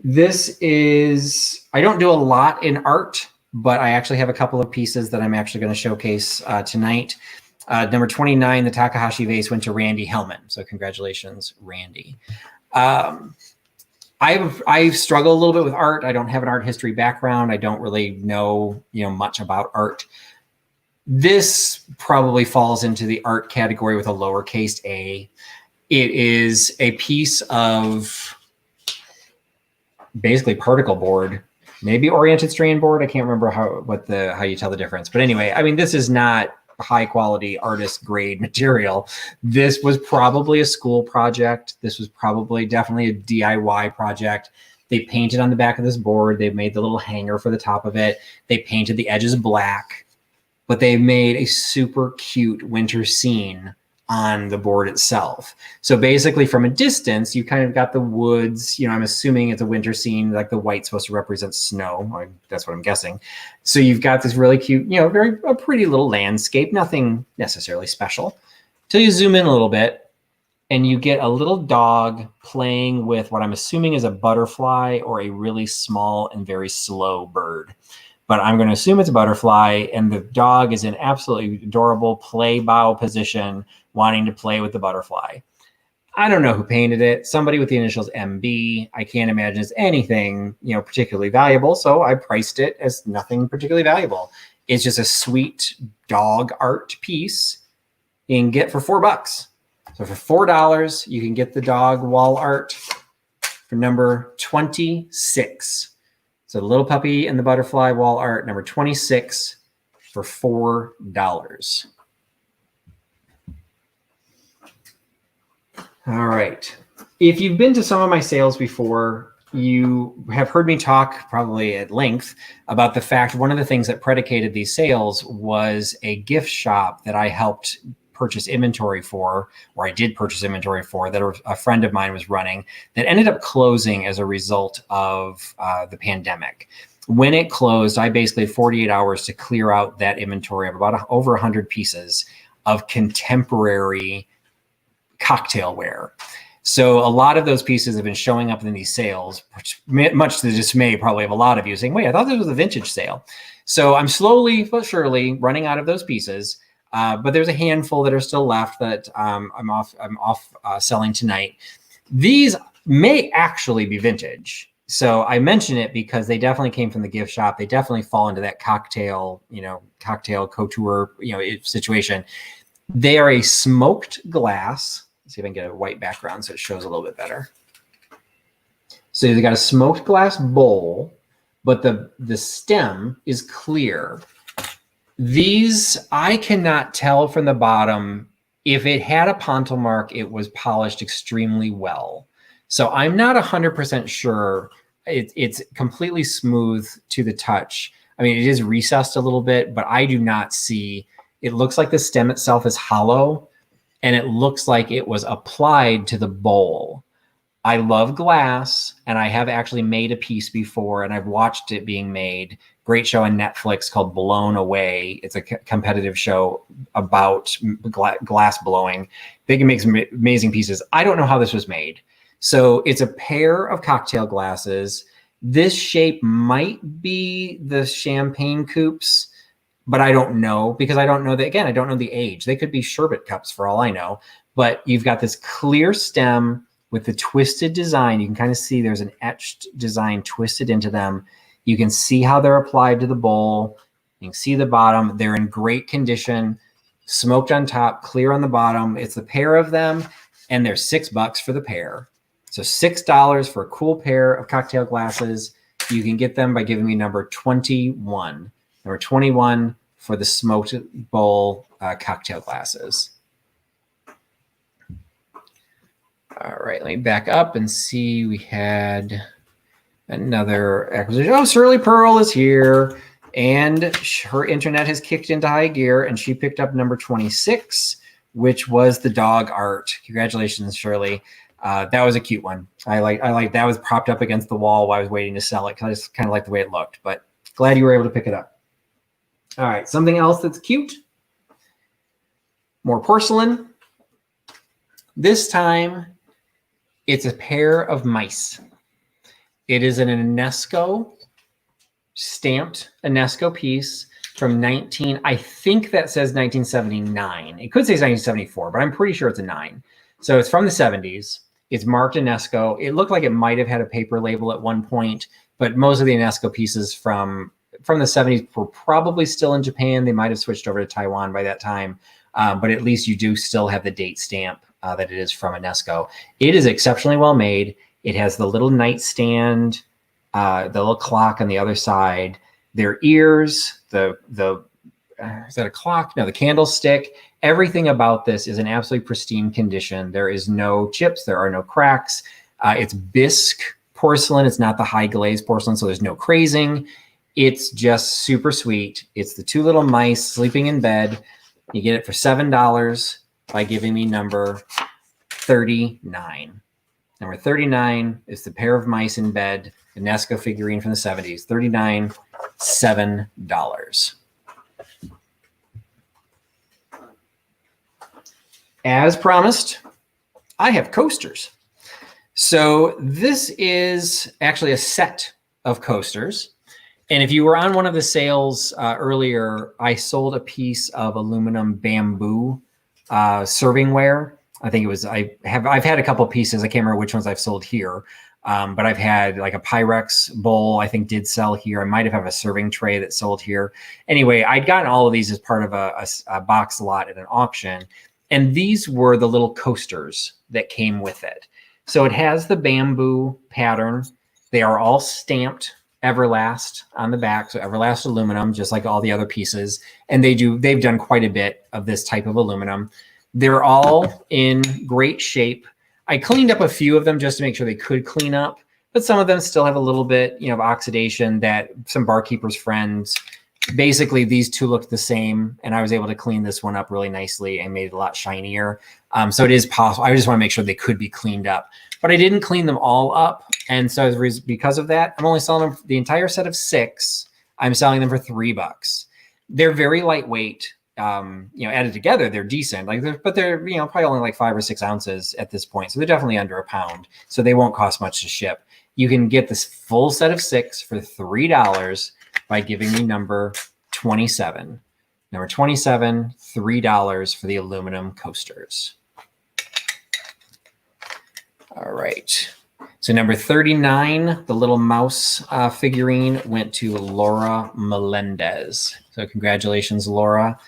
This is, I don't do a lot in art, but I actually have a couple of pieces that I'm actually going to showcase tonight. Number 29, the Takahashi vase, went to Randy Hellman. So congratulations, Randy. I struggle a little bit with art. I don't have an art history background. I don't really know, much about art. This probably falls into the art category with a lowercase a. It is a piece of basically particle board, maybe oriented strand board. I can't remember how you tell the difference. But anyway, I mean, this is not high quality artist grade material. This was probably a school project. This was probably definitely a DIY project. They painted on the back of this board. They made the little hanger for the top of it. They painted the edges black, but they made a super cute winter scene on the board itself. So basically from a distance, you kind of got the woods, I'm assuming it's a winter scene, like the white's supposed to represent snow. That's what I'm guessing. So you've got this really cute, a pretty little landscape, nothing necessarily special, till you zoom in a little bit and you get a little dog playing with what I'm assuming is a butterfly or a really small and very slow bird. But I'm going to assume it's a butterfly, and the dog is in absolutely adorable play bow position, wanting to play with the butterfly. I don't know who painted it. Somebody with the initials MB. I can't imagine it's anything, particularly valuable. So I priced it as nothing particularly valuable. It's just a sweet dog art piece you can get for $4. So for $4, you can get the dog wall art for number 26. So the little puppy and the butterfly wall art, number 26 for $4. All right. If you've been to some of my sales before, you have heard me talk probably at length about the fact one of the things that predicated these sales was a gift shop that I helped purchase inventory for, or I did purchase inventory for, that a friend of mine was running, that ended up closing as a result of the pandemic. When it closed, I basically had 48 hours to clear out that inventory of about over 100 pieces of contemporary cocktailware. So a lot of those pieces have been showing up in these sales, much to the dismay probably of a lot of you, saying, wait, I thought this was a vintage sale. So I'm slowly but surely running out of those pieces. But there's a handful that are still left that I'm off selling tonight. These may actually be vintage. So I mention it because they definitely came from the gift shop. They definitely fall into that cocktail couture, situation. They are a smoked glass. Let's see if I can get a white background so it shows a little bit better. So you've got a smoked glass bowl, but the stem is clear. These, I cannot tell from the bottom. If it had a pontil mark, it was polished extremely well. So I'm not 100% sure. It's completely smooth to the touch. I mean, it is recessed a little bit, but I do not see, it looks like the stem itself is hollow, and it looks like it was applied to the bowl. I love glass, and I have actually made a piece before, and I've watched it being made. Great show on Netflix called Blown Away. It's a competitive show about glass blowing. They can make some amazing pieces. I don't know how this was made. So it's a pair of cocktail glasses. This shape might be the champagne coupes, but I don't know, because I don't know that, again, I don't know the age. They could be sherbet cups for all I know. But you've got this clear stem with the twisted design. You can kind of see there's an etched design twisted into them. You can see how they're applied to the bowl. You can see the bottom. They're in great condition. smoked on top, clear on the bottom. It's a pair of them, and they're $6 for the pair. So $6 for a cool pair of cocktail glasses. You can get them by giving me number 21. Number 21 for the smoked bowl cocktail glasses. All right, let me back up and see. We had another acquisition. Oh, Surly Pearl is here, and her internet has kicked into high gear, and she picked up number 26, which was the dog art. Congratulations, Shirley. That was a cute one. I like that was propped up against the wall while I was waiting to sell it because I just kind of like the way it looked, but glad you were able to pick it up. All right, something else that's cute. More porcelain. This time, it's a pair of mice. It is an UNESCO stamped UNESCO piece from I think that says 1979. It could say 1974, but I'm pretty sure it's a 9. So it's from the 70s. It's marked UNESCO. It looked like it might have had a paper label at one point, but most of the UNESCO pieces from the 70s were probably still in Japan. They might have switched over to Taiwan by that time, but at least you do still have the date stamp that it is from UNESCO. It is exceptionally well made. It has the little nightstand, the little clock on the other side, their ears, is that a clock? No, the candlestick. Everything about this is in absolutely pristine condition. There is no chips. There are no cracks. It's bisque porcelain. It's not the high glaze porcelain, so there's no crazing. It's just super sweet. It's the 2 little mice sleeping in bed. You get it for $7 by giving me number 39. Number 39 is the pair of mice in bed, the UNESCO figurine from the 70s. 39, $7. As promised, I have coasters. So this is actually a set of coasters. And if you were on one of the sales earlier, I sold a piece of aluminum bamboo servingware. I think it was, I've had a couple pieces. I can't remember which ones I've sold here, but I've had like a Pyrex bowl, I think did sell here. I might have a serving tray that sold here. Anyway, I'd gotten all of these as part of a box lot at an auction. And these were the little coasters that came with it. So it has the bamboo pattern. They are all stamped Everlast on the back. So Everlast aluminum, just like all the other pieces. And they've done quite a bit of this type of aluminum. They're all in great shape. I cleaned up a few of them just to make sure they could clean up, but some of them still have a little bit, of oxidation that some barkeepers' friends. Basically, these two looked the same, and I was able to clean this one up really nicely and made it a lot shinier. So it is possible. I just want to make sure they could be cleaned up, but I didn't clean them all up. And so because of that, I'm only selling them the entire set of 6. I'm selling them for $3. They're very lightweight. Added together, they're decent. But they're probably only like 5 or 6 ounces at this point. So they're definitely under a pound. So they won't cost much to ship. You can get this full set of 6 for $3 by giving me number 27. Number 27, $3 for the aluminum coasters. All right. So number 39, the little mouse figurine went to Laura Melendez. So congratulations, Laura.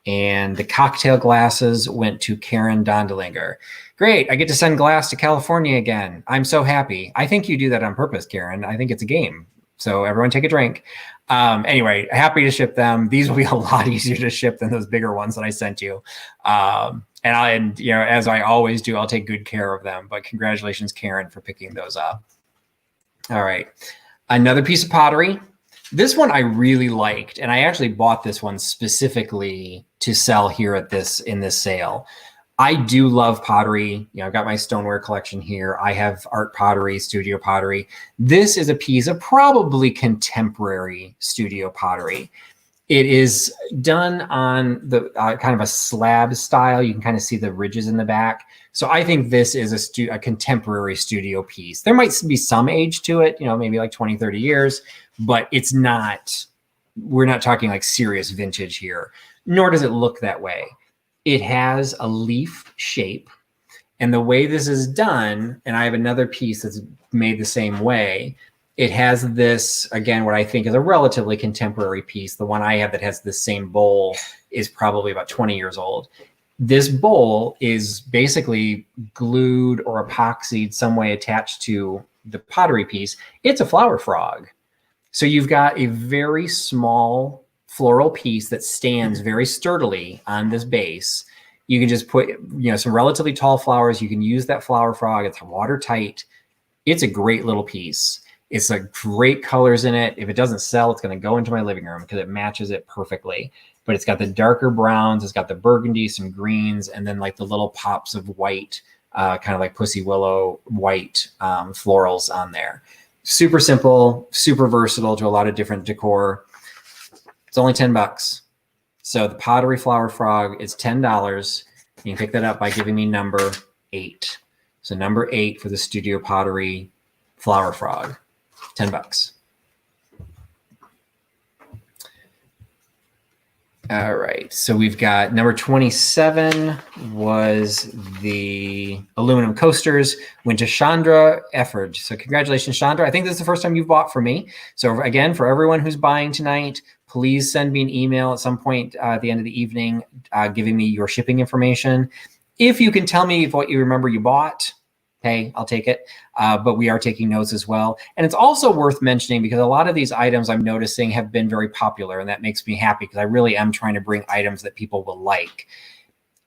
And the cocktail glasses went to Karen Dondelinger. Great, I get to send glass to California again. I'm so happy. I think you do that on purpose, Karen. I think it's a game. So everyone take a drink. Anyway, happy to ship them. These will be a lot easier to ship than those bigger ones that I sent you. And as I always do, I'll take good care of them. But congratulations, Karen, for picking those up. All right, another piece of pottery. This one I really liked, and I actually bought this one specifically to sell here in this sale. I do love pottery. I've got my stoneware collection here. I have art pottery, studio pottery. This is a piece of probably contemporary studio pottery. It is done on the kind of a slab style. You can kind of see the ridges in the back. So I think this is a contemporary studio piece. There might be some age to it, maybe like 20, 30 years, but we're not talking like serious vintage here, nor does it look that way. It has a leaf shape, and the way this is done, and I have another piece that's made the same way. It has this, again, what I think is a relatively contemporary piece. The one I have that has the same bowl is probably about 20 years old. This bowl is basically glued or epoxied some way attached to the pottery piece. It's a flower frog. So you've got a very small floral piece that stands very sturdily on this base. You can just put, some relatively tall flowers. You can use that flower frog. It's watertight. It's a great little piece. It's like great colors in it. If it doesn't sell, it's going to go into my living room because it matches it perfectly. But it's got the darker browns, it's got the burgundy, some greens, and then like the little pops of white, kind of like Pussy Willow white florals on there. Super simple, super versatile to a lot of different decor. It's only $10. So the Pottery Flower Frog is $10. You can pick that up by giving me number 8. So number 8 for the Studio Pottery Flower Frog, $10. All right, so we've got number 27 was the aluminum coasters, went to Chandra Efford. So congratulations, Chandra. I think this is the first time you've bought from me. So again, for everyone who's buying tonight, please send me an email at some point at the end of the evening, giving me your shipping information. If you can tell me what you remember you bought, hey, I'll take it. But we are taking notes as well. And it's also worth mentioning because a lot of these items I'm noticing have been very popular, and that makes me happy because I really am trying to bring items that people will like.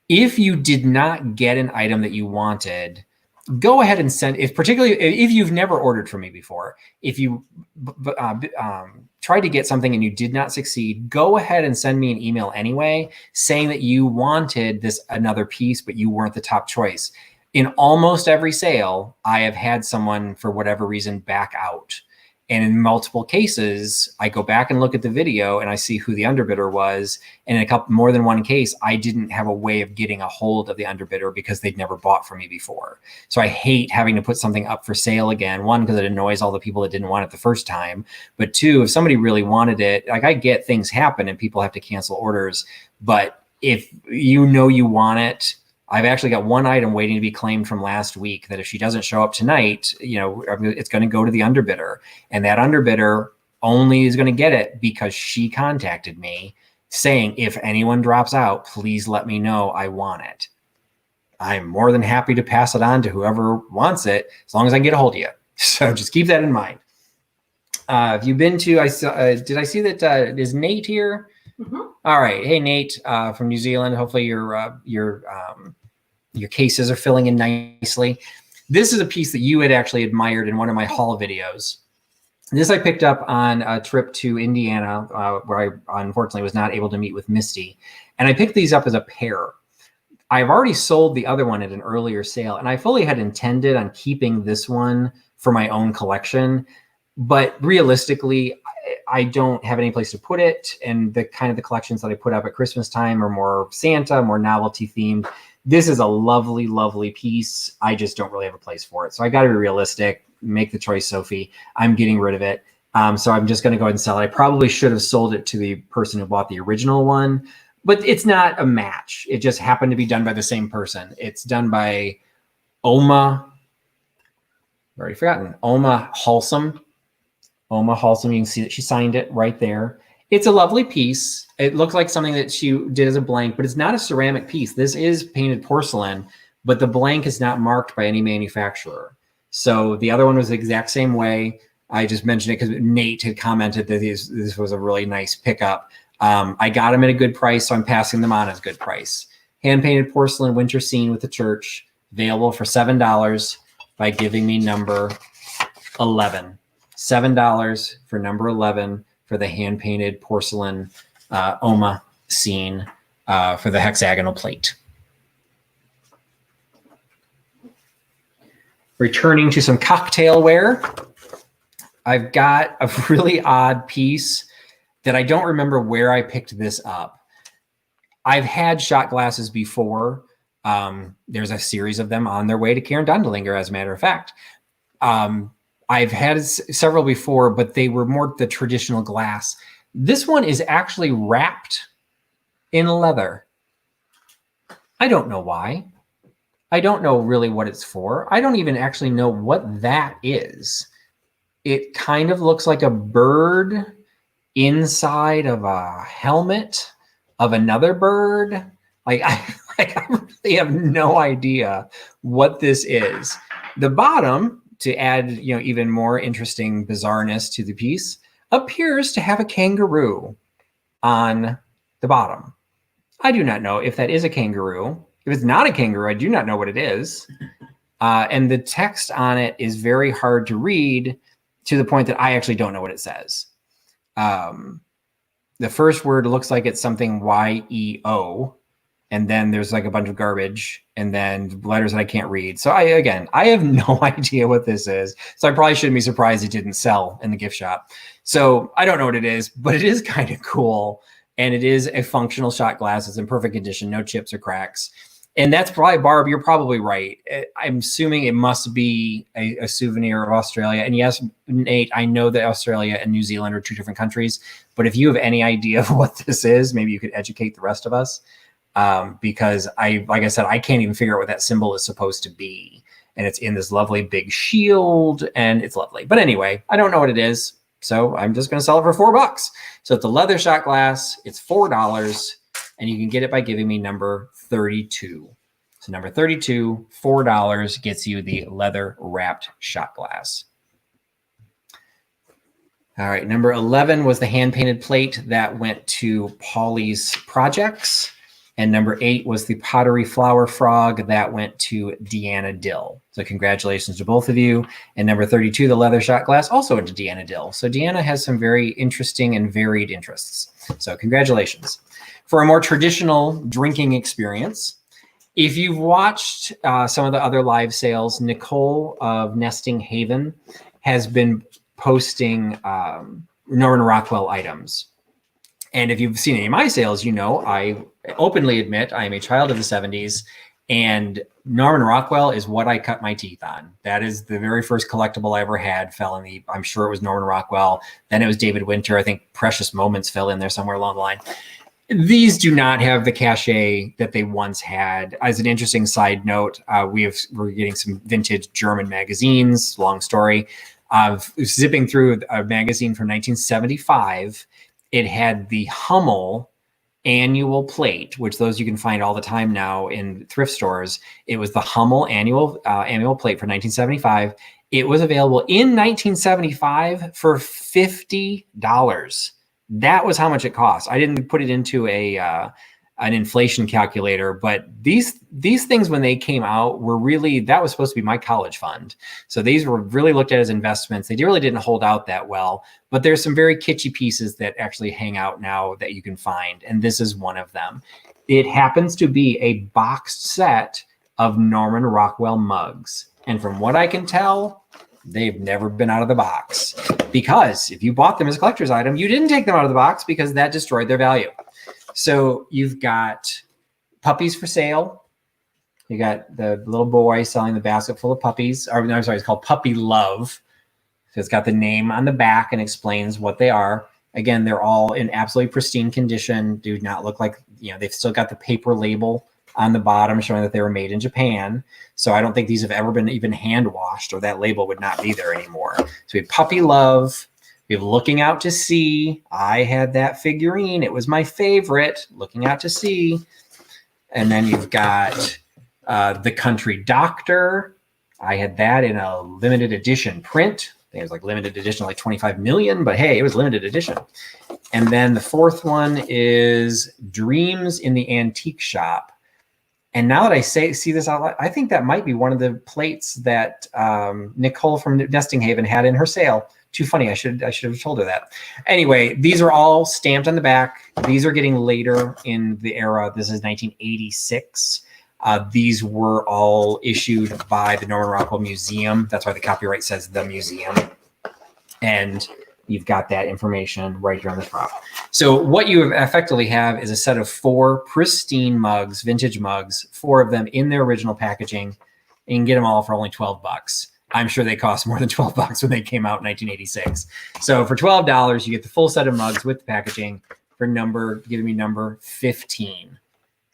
If you did not get an item that you wanted, go ahead and send, particularly if you've never ordered from me before, if you tried to get something and you did not succeed, go ahead and send me an email anyway, saying that you wanted this another piece, but you weren't the top choice. In almost every sale, I have had someone, for whatever reason, back out. And in multiple cases, I go back and look at the video and I see who the underbidder was. And in more than one case, I didn't have a way of getting a hold of the underbidder because they'd never bought from me before. So I hate having to put something up for sale again. One, because it annoys all the people that didn't want it the first time. But two, if somebody really wanted it, like I get things happen and people have to cancel orders. But if you want it, I've actually got one item waiting to be claimed from last week that if she doesn't show up tonight, it's going to go to the underbidder. And that underbidder only is going to get it because she contacted me saying, if anyone drops out, please let me know. I want it. I'm more than happy to pass it on to whoever wants it, as long as I can get a hold of you. So just keep that in mind. Have you been to, did I see that, is Nate here? Mm-hmm. All right. Hey, Nate, from New Zealand. Hopefully your cases are filling in nicely. This is a piece that you had actually admired in one of my haul videos. This I picked up on a trip to Indiana, where I unfortunately was not able to meet with Misty. And I picked these up as a pair. I've already sold the other one at an earlier sale, and I fully had intended on keeping this one for my own collection. But realistically, I don't have any place to put it. And the collections that I put up at Christmas time are more Santa, more novelty themed. This is a lovely, lovely piece. I just don't really have a place for it. So I got to be realistic, make the choice, Sophie. I'm getting rid of it. So I'm just going to go ahead and sell it. I probably should have sold it to the person who bought the original one, but it's not a match. It just happened to be done by the same person. It's done by Oma. I've already forgotten. Oma Halsum. Oma Halsum. You can see that she signed it right there. It's a lovely piece. It looks like something that she did as a blank, but it's not a ceramic piece. This is painted porcelain, but the blank is not marked by any manufacturer. So the other one was the exact same way. I just mentioned it because Nate had commented that this was a really nice pickup. I got them at a good price, so I'm passing them on as good price. Hand-painted porcelain winter scene with the church, available for $7 by giving me number 11. $7 for number 11 for the hand-painted porcelain Oma scene for the hexagonal plate. Returning to some cocktailware, I've got a really odd piece that I don't remember where I picked this up. I've had shot glasses before. There's a series of them on their way to Karen Dondelinger, as a matter of fact. I've had several before, but they were more the traditional glass. This one is actually wrapped in leather. I don't know why. I don't know really what it's for. I don't even actually know what that is. It kind of looks like a bird inside of a helmet. of another bird. Like I really have no idea what this is. The bottom, to add, even more interesting bizarreness to the piece, appears to have a kangaroo on the bottom. I do not know if that is a kangaroo. If it's not a kangaroo, I do not know what it is. And the text on it is very hard to read, to the point that I actually don't know what it says. The first word looks like it's something YEO, and then there's like a bunch of garbage, and then letters that I can't read. So I have no idea what this is. So I probably shouldn't be surprised it didn't sell in the gift shop. So I don't know what it is, but it is kind of cool. And it is a functional shot glass. It's in perfect condition, no chips or cracks. And that's probably, Barb, you're probably right. I'm assuming it must be a souvenir of Australia. And yes, Nate, I know that Australia and New Zealand are two different countries. But if you have any idea of what this is, maybe you could educate the rest of us. Because like I said, I can't even figure out what that symbol is supposed to be. And it's in this lovely big shield, and it's lovely. But anyway, I don't know what it is. So I'm just going to sell it for $4. So it's a leather shot glass. It's $4. And you can get it by giving me number 32. So number 32, $4 gets you the leather wrapped shot glass. All right, number 11 was the hand painted plate that went to Polly's Projects. And number 8 was the Pottery Flower Frog that went to Deanna Dill. So congratulations to both of you. And number 32, the leather shot glass, also went to Deanna Dill. So Deanna has some very interesting and varied interests. So congratulations. For a more traditional drinking experience, if you've watched some of the other live sales, Nicole of Nesting Haven has been posting Norman Rockwell items. And if you've seen any of my sales, I openly admit I am a child of the 70s, and Norman Rockwell is what I cut my teeth on. That is the very first collectible I ever had, I'm sure it was Norman Rockwell. Then it was David Winter. I think Precious Moments fell in there somewhere along the line. These do not have the cachet that they once had. As an interesting side note, we're getting some vintage German magazines, long story. Zipping through a magazine from 1975, it had the Hummel annual plate, which those you can find all the time now in thrift stores. It was the Hummel annual plate for 1975. It was available in 1975 for $50. That was how much it cost. I didn't put it into an inflation calculator, but these things, when they came out, were really, that was supposed to be my college fund. So these were really looked at as investments. They really didn't hold out that well, but there's some very kitschy pieces that actually hang out now that you can find. And this is one of them. It happens to be a boxed set of Norman Rockwell mugs. And from what I can tell, they've never been out of the box, because if you bought them as a collector's item, you didn't take them out of the box because that destroyed their value. So you've got puppies for sale. You got the little boy selling the basket full of puppies. Or, no, I'm sorry, it's called Puppy Love. So it's got the name on the back and explains what they are. Again, they're all in absolutely pristine condition. Do not look like, they've still got the paper label on the bottom showing that they were made in Japan. So I don't think these have ever been even hand washed, or that label would not be there anymore. So we have Puppy Love. We have Looking Out to Sea. I had that figurine. It was my favorite, Looking Out to Sea. And then you've got The Country Doctor. I had that in a limited edition print. I think it was like limited edition, like 25 million, but hey, it was limited edition. And then the fourth one is Dreams in the Antique Shop. And now that I see this out loud, I think that might be one of the plates that Nicole from Nesting Haven had in her sale. Too funny. I should have told her that. Anyway, these are all stamped on the back. These are getting later in the era. This is 1986. These were all issued by the Norman Rockwell Museum. That's why the copyright says the museum. And you've got that information right here on the top. So what you effectively have is a set of 4 pristine mugs, vintage mugs, 4 of them in their original packaging. And you can get them all for only $12. I'm sure they cost more than $12 when they came out in 1986. So for $12, you get the full set of mugs with the packaging for giving me number 15.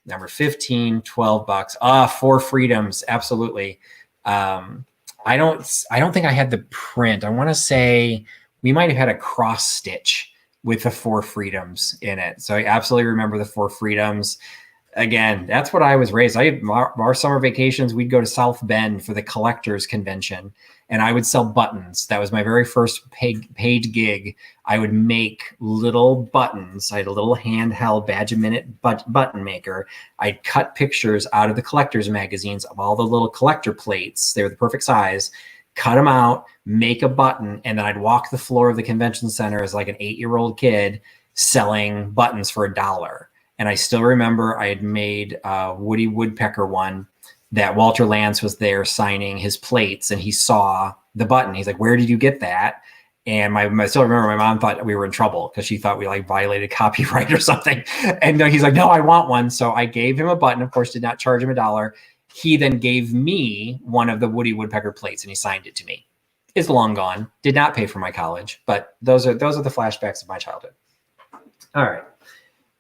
Number 15, $12. 4 freedoms. Absolutely. I don't think I had the print. I want to say we might have had a cross stitch with the Four Freedoms in it. So I absolutely remember the Four Freedoms. Again, that's what I was raised. Our summer vacations, we'd go to South Bend for the collectors convention, and I would sell buttons. That was my very first paid gig. I would make little buttons. I had a little handheld badge a minute button maker. I'd cut pictures out of the collectors magazines of all the little collector plates. They were the perfect size. Cut them out, make a button, and then I'd walk the floor of the convention center as like an 8-year-old kid selling buttons for $1. And I still remember I had made a Woody Woodpecker one that Walter Lantz was there signing his plates, and he saw the button. He's like, "Where did you get that?" And I still remember my mom thought we were in trouble because she thought we like violated copyright or something. And he's like, "No, I want one." So I gave him a button, of course, did not charge him $1. He then gave me one of the Woody Woodpecker plates, and he signed it to me. It's long gone. Did not pay for my college, but those are the flashbacks of my childhood. All right.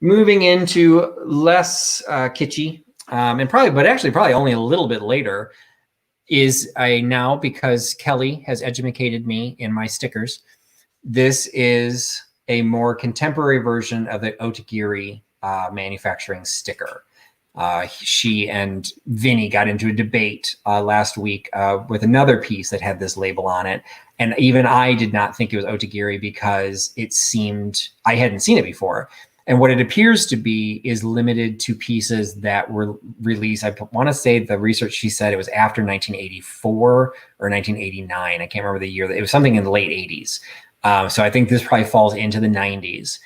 Moving into less kitschy, and probably only a little bit later, is now, because Kelly has educated me in my stickers, this is a more contemporary version of the Otagiri manufacturing sticker. She and Vinny got into a debate last week with another piece that had this label on it. And even I did not think it was Otagiri because it seemed, I hadn't seen it before. And what it appears to be is limited to pieces that were released. I want to say the research, she said it was after 1984 or 1989. I can't remember the year. It was something in the late 80s. So I think this probably falls into the 90s.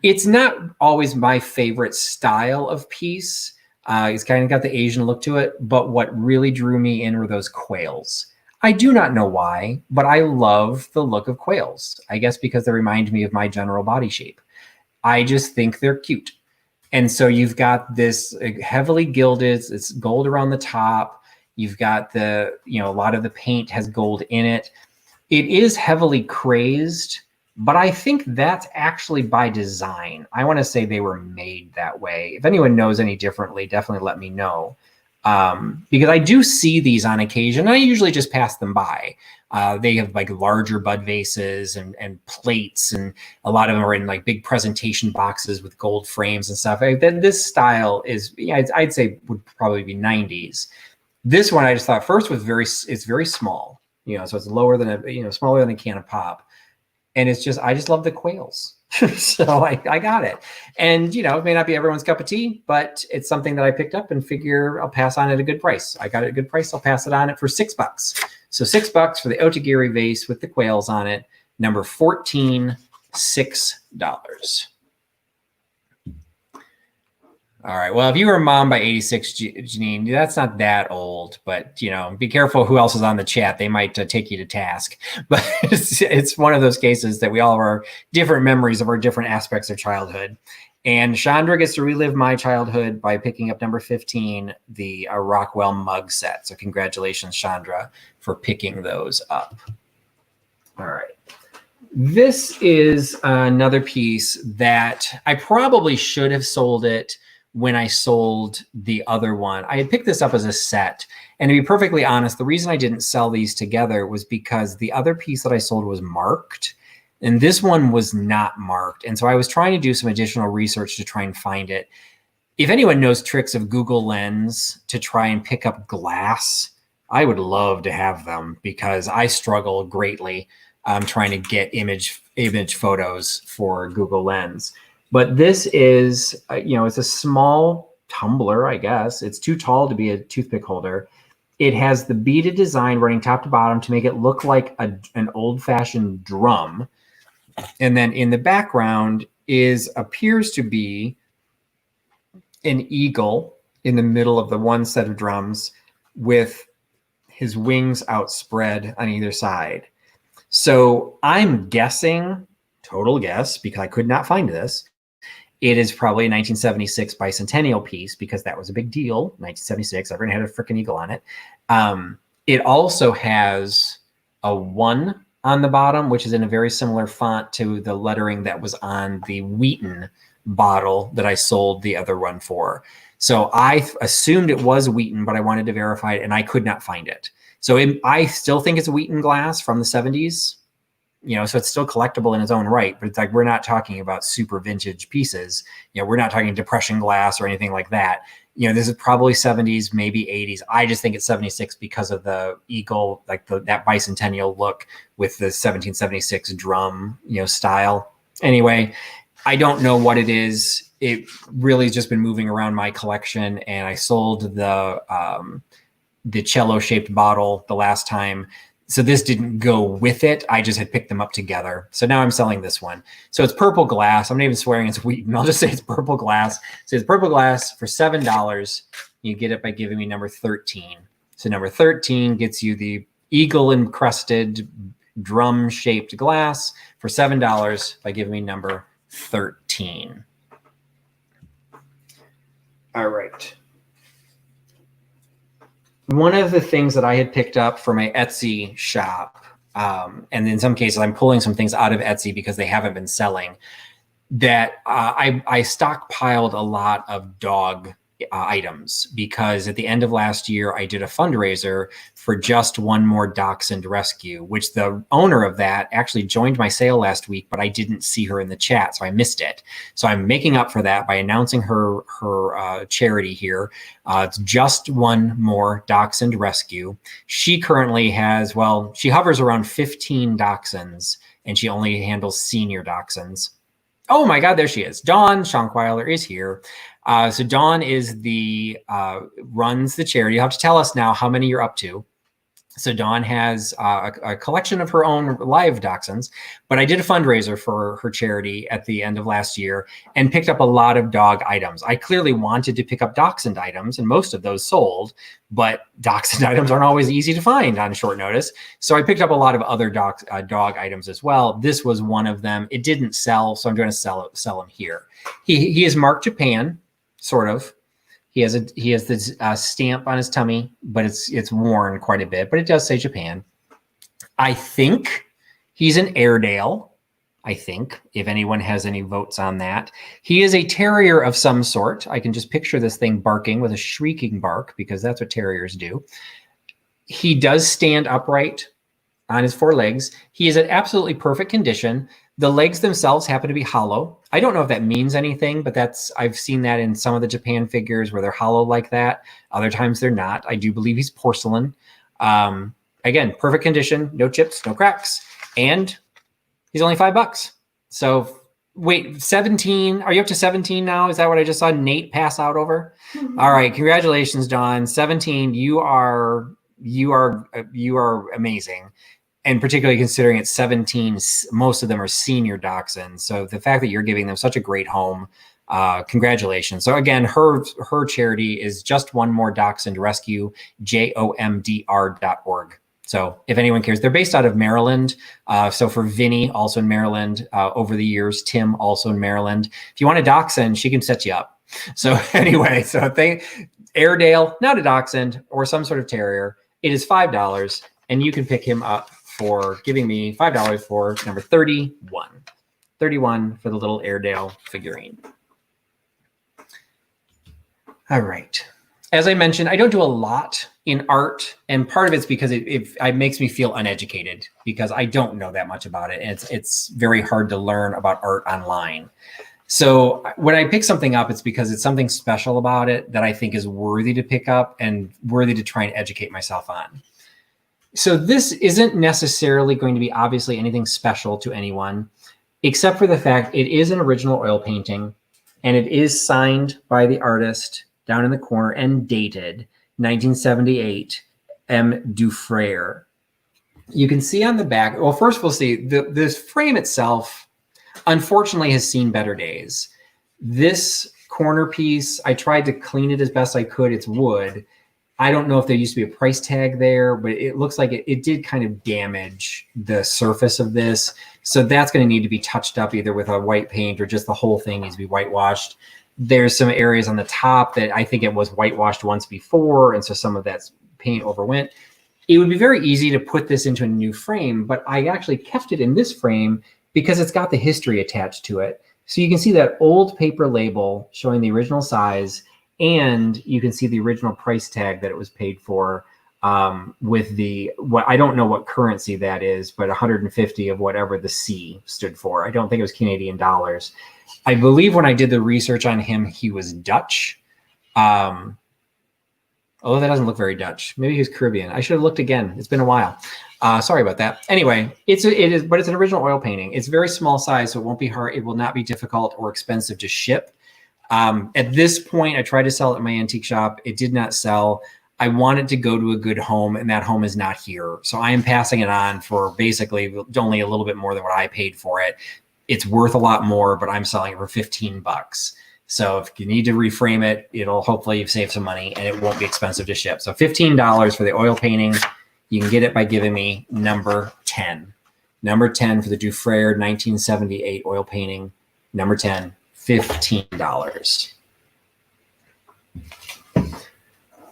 It's not always my favorite style of piece. It's kind of got the Asian look to it. But what really drew me in were those quails. I do not know why, but I love the look of quails. I guess because they remind me of my general body shape. I just think they're cute. And so you've got this heavily gilded, it's gold around the top. You've got a lot of the paint has gold in it. It is heavily crazed, but I think that's actually by design. I want to say they were made that way. If anyone knows any differently, definitely let me know. Because I do see these on occasion. I usually just pass them by. They have like larger bud vases and plates, and a lot of them are in like big presentation boxes with gold frames and stuff. This style is, I'd say would probably be 90s. This one I just thought first was it's very small, so it's lower than smaller than a can of pop. And it's just, I just love the quails. So I got it. And, it may not be everyone's cup of tea, but it's something that I picked up and figure I'll pass on at a good price. I got it at a good price. I'll pass it on it for $6. So $6 for the Otagiri vase with the quails on it. Number 14, $6. All right. Well, if you were a mom by 86, Janine, that's not that old, but, be careful who else is on the chat. They might take you to task. But it's one of those cases that we all have our different memories of our different aspects of childhood. And Chandra gets to relive my childhood by picking up number 15, the Rockwell mug set. So congratulations, Chandra, for picking those up. All right. This is another piece that I probably should have sold it when I sold the other one. I had picked this up as a set. And to be perfectly honest, the reason I didn't sell these together was because the other piece that I sold was marked, and this one was not marked. And so I was trying to do some additional research to try and find it. If anyone knows tricks of Google Lens to try and pick up glass, I would love to have them, because I struggle greatly trying to get image photos for Google Lens. But this is, it's a small tumbler, I guess. It's too tall to be a toothpick holder. It has the beaded design running top to bottom to make it look like an old-fashioned drum. And then in the background appears to be an eagle in the middle of the one set of drums with his wings outspread on either side. So I'm guessing, total guess, because I could not find this, it is probably a 1976 bicentennial piece, because that was a big deal. 1976, everyone had a freaking eagle on it. It also has a 1 on the bottom, which is in a very similar font to the lettering that was on the Wheaton bottle that I sold the other one for. So I assumed it was Wheaton, but I wanted to verify it, and I could not find it. So I still think it's a Wheaton glass from the 70s. you know, so it's still collectible in its own right, but it's like, we're not talking about super vintage pieces. You know, we're not talking depression glass or anything like that. You know, this is probably 70s, maybe 80s. I just think it's 76 because of the eagle, like that bicentennial look with the 1776 drum, you know, style. Anyway, I don't know what it is. It really has just been moving around my collection, and I sold the cello shaped bottle the last time. So this didn't go with it. I just had picked them up together. So now I'm selling this one. So it's purple glass. I'm not even swearing it's Wheaton. I'll just say it's purple glass. So it's purple glass for $7. You get it by giving me number 13. So number 13 gets you the eagle encrusted drum shaped glass for $7 by giving me number 13. All right. One of the things that I had picked up for my Etsy shop, and in some cases I'm pulling some things out of Etsy because they haven't been selling, that I stockpiled a lot of dog items because at the end of last year, I did a fundraiser for Just One More Dachshund Rescue, which the owner of that actually joined my sale last week, but I didn't see her in the chat, so I missed it. So I'm making up for that by announcing her charity here. It's Just One More Dachshund Rescue. She currently has, well, she hovers around 15 dachshunds, and she only handles senior dachshunds. Oh my God, there she is. Dawn Schonkweiler is here. So Dawn is runs the charity. You have to tell us now how many you're up to. So Dawn has a collection of her own live dachshunds, but I did a fundraiser for her charity at the end of last year and picked up a lot of dog items. I clearly wanted to pick up dachshund items, and most of those sold, but dachshund items aren't always easy to find on short notice. So I picked up a lot of other dog items as well. This was one of them. It didn't sell, so I'm going to sell him here. He is marked Japan, sort of. He has this stamp on his tummy, but it's worn quite a bit, but it does say Japan. I think he's an Airedale. I think, if anyone has any votes on that. He is a terrier of some sort. I can just picture this thing barking with a shrieking bark because that's what terriers do. He does stand upright on his four legs. He is in absolutely perfect condition. The legs themselves happen to be hollow. I don't know if that means anything, but I've seen that in some of the Japan figures where they're hollow like that. Other times they're not. I do believe he's porcelain. Again, perfect condition, no chips, no cracks, and he's only $5. So wait, 17? Are you up to 17 now? Is that what I just saw Nate pass out over? Mm-hmm. All right, congratulations, Dawn. 17. You are amazing. And particularly considering it's 17, most of them are senior dachshunds. So the fact that you're giving them such a great home, congratulations. So again, her charity is Just One More Dachshund Rescue, JOMDR.org. So if anyone cares, they're based out of Maryland. So for Vinny, also in Maryland, over the years, Tim, also in Maryland. If you want a dachshund, she can set you up. So anyway, Airedale, not a dachshund, or some sort of terrier, it is $5, and you can pick him up for giving me $5 for number 31. 31 for the little Airedale figurine. All right. As I mentioned, I don't do a lot in art, and part of it's because it makes me feel uneducated because I don't know that much about it, and it's very hard to learn about art online. So when I pick something up, it's because it's something special about it that I think is worthy to pick up and worthy to try and educate myself on. So this isn't necessarily going to be obviously anything special to anyone, except for the fact it is an original oil painting, and it is signed by the artist down in the corner and dated 1978, M. Dufresne. You can see on the back, well, first we'll see, this frame itself, unfortunately, has seen better days. This corner piece, I tried to clean it as best I could. It's wood. I don't know if there used to be a price tag there, but it looks like it did kind of damage the surface of this. So that's going to need to be touched up either with a white paint or just the whole thing needs to be whitewashed. There's some areas on the top that I think it was whitewashed once before, and so some of that paint overwent. It would be very easy to put this into a new frame, but I actually kept it in this frame because it's got the history attached to it. So you can see that old paper label showing the original size, and you can see the original price tag that it was paid for. with what I don't know what currency that is, but 150 of whatever the C stood for. I don't think it was Canadian dollars. I believe when I did the research on him, he was Dutch. Although that doesn't look very Dutch. Maybe he was Caribbean. I should have looked again. It's been a while. Sorry about that. Anyway, but it's an original oil painting. It's very small size, so it won't be hard. It will not be difficult or expensive to ship. At this point, I tried to sell it at my antique shop. It did not sell. I want it to go to a good home, and that home is not here. So I am passing it on for basically only a little bit more than what I paid for it. It's worth a lot more, but I'm selling it for $15. So if you need to reframe it, it'll hopefully you've saved some money, and it won't be expensive to ship. So $15 for the oil painting. You can get it by giving me number 10. Number 10 for the Dufresne 1978 oil painting. Number 10, $15.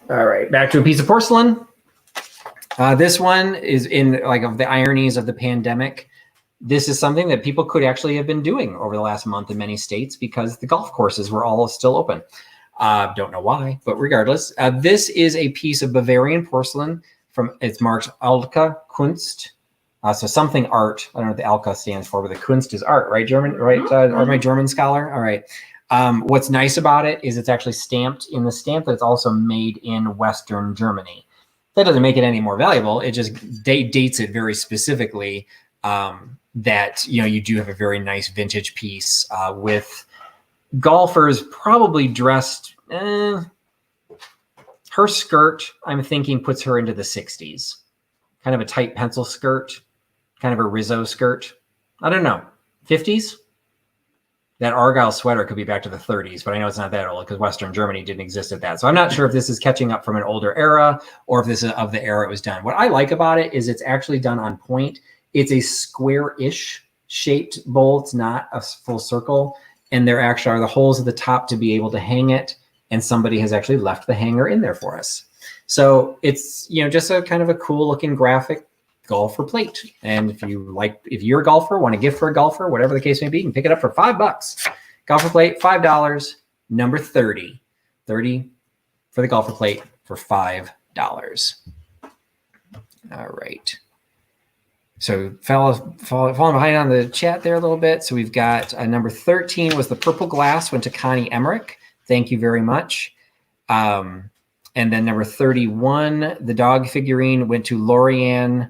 All right, back to a piece of porcelain. This one is in of the ironies of the pandemic. This is something that people could actually have been doing over the last month in many states because the golf courses were all still open. Don't know why, but regardless, this is a piece of Bavarian porcelain it's marked Alka Kunst. So something art. I don't know what the Alka stands for, but the Kunst is art, right? German, right? Or my German scholar. All right. What's nice about it is it's actually stamped in the stamp that it's also made in Western Germany. That doesn't make it any more valuable. It just dates it very specifically that, you do have a very nice vintage piece with golfers probably dressed. Her skirt, I'm thinking, puts her into the 60s. Kind of a tight pencil skirt, kind of a Rizzo skirt. I don't know. 50s? That Argyle sweater could be back to the 30s, but I know it's not that old because Western Germany didn't exist at that. So I'm not sure if this is catching up from an older era or if this is of the era it was done. What I like about it is it's actually done on point. It's a square-ish shaped bowl. It's not a full circle. And there actually are the holes at the top to be able to hang it. And somebody has actually left the hanger in there for us. So it's, just a kind of a cool looking graphic golfer plate. And if you're a golfer, want a gift for a golfer, whatever the case may be, you can pick it up for $5. Golfer plate, $5. Number 30. 30 for the golfer plate for $5. All right. So falling behind on the chat there a little bit. So we've got number 13 was the purple glass, went to Connie Emmerich. Thank you very much. And then number 31, the dog figurine, went to Lorianne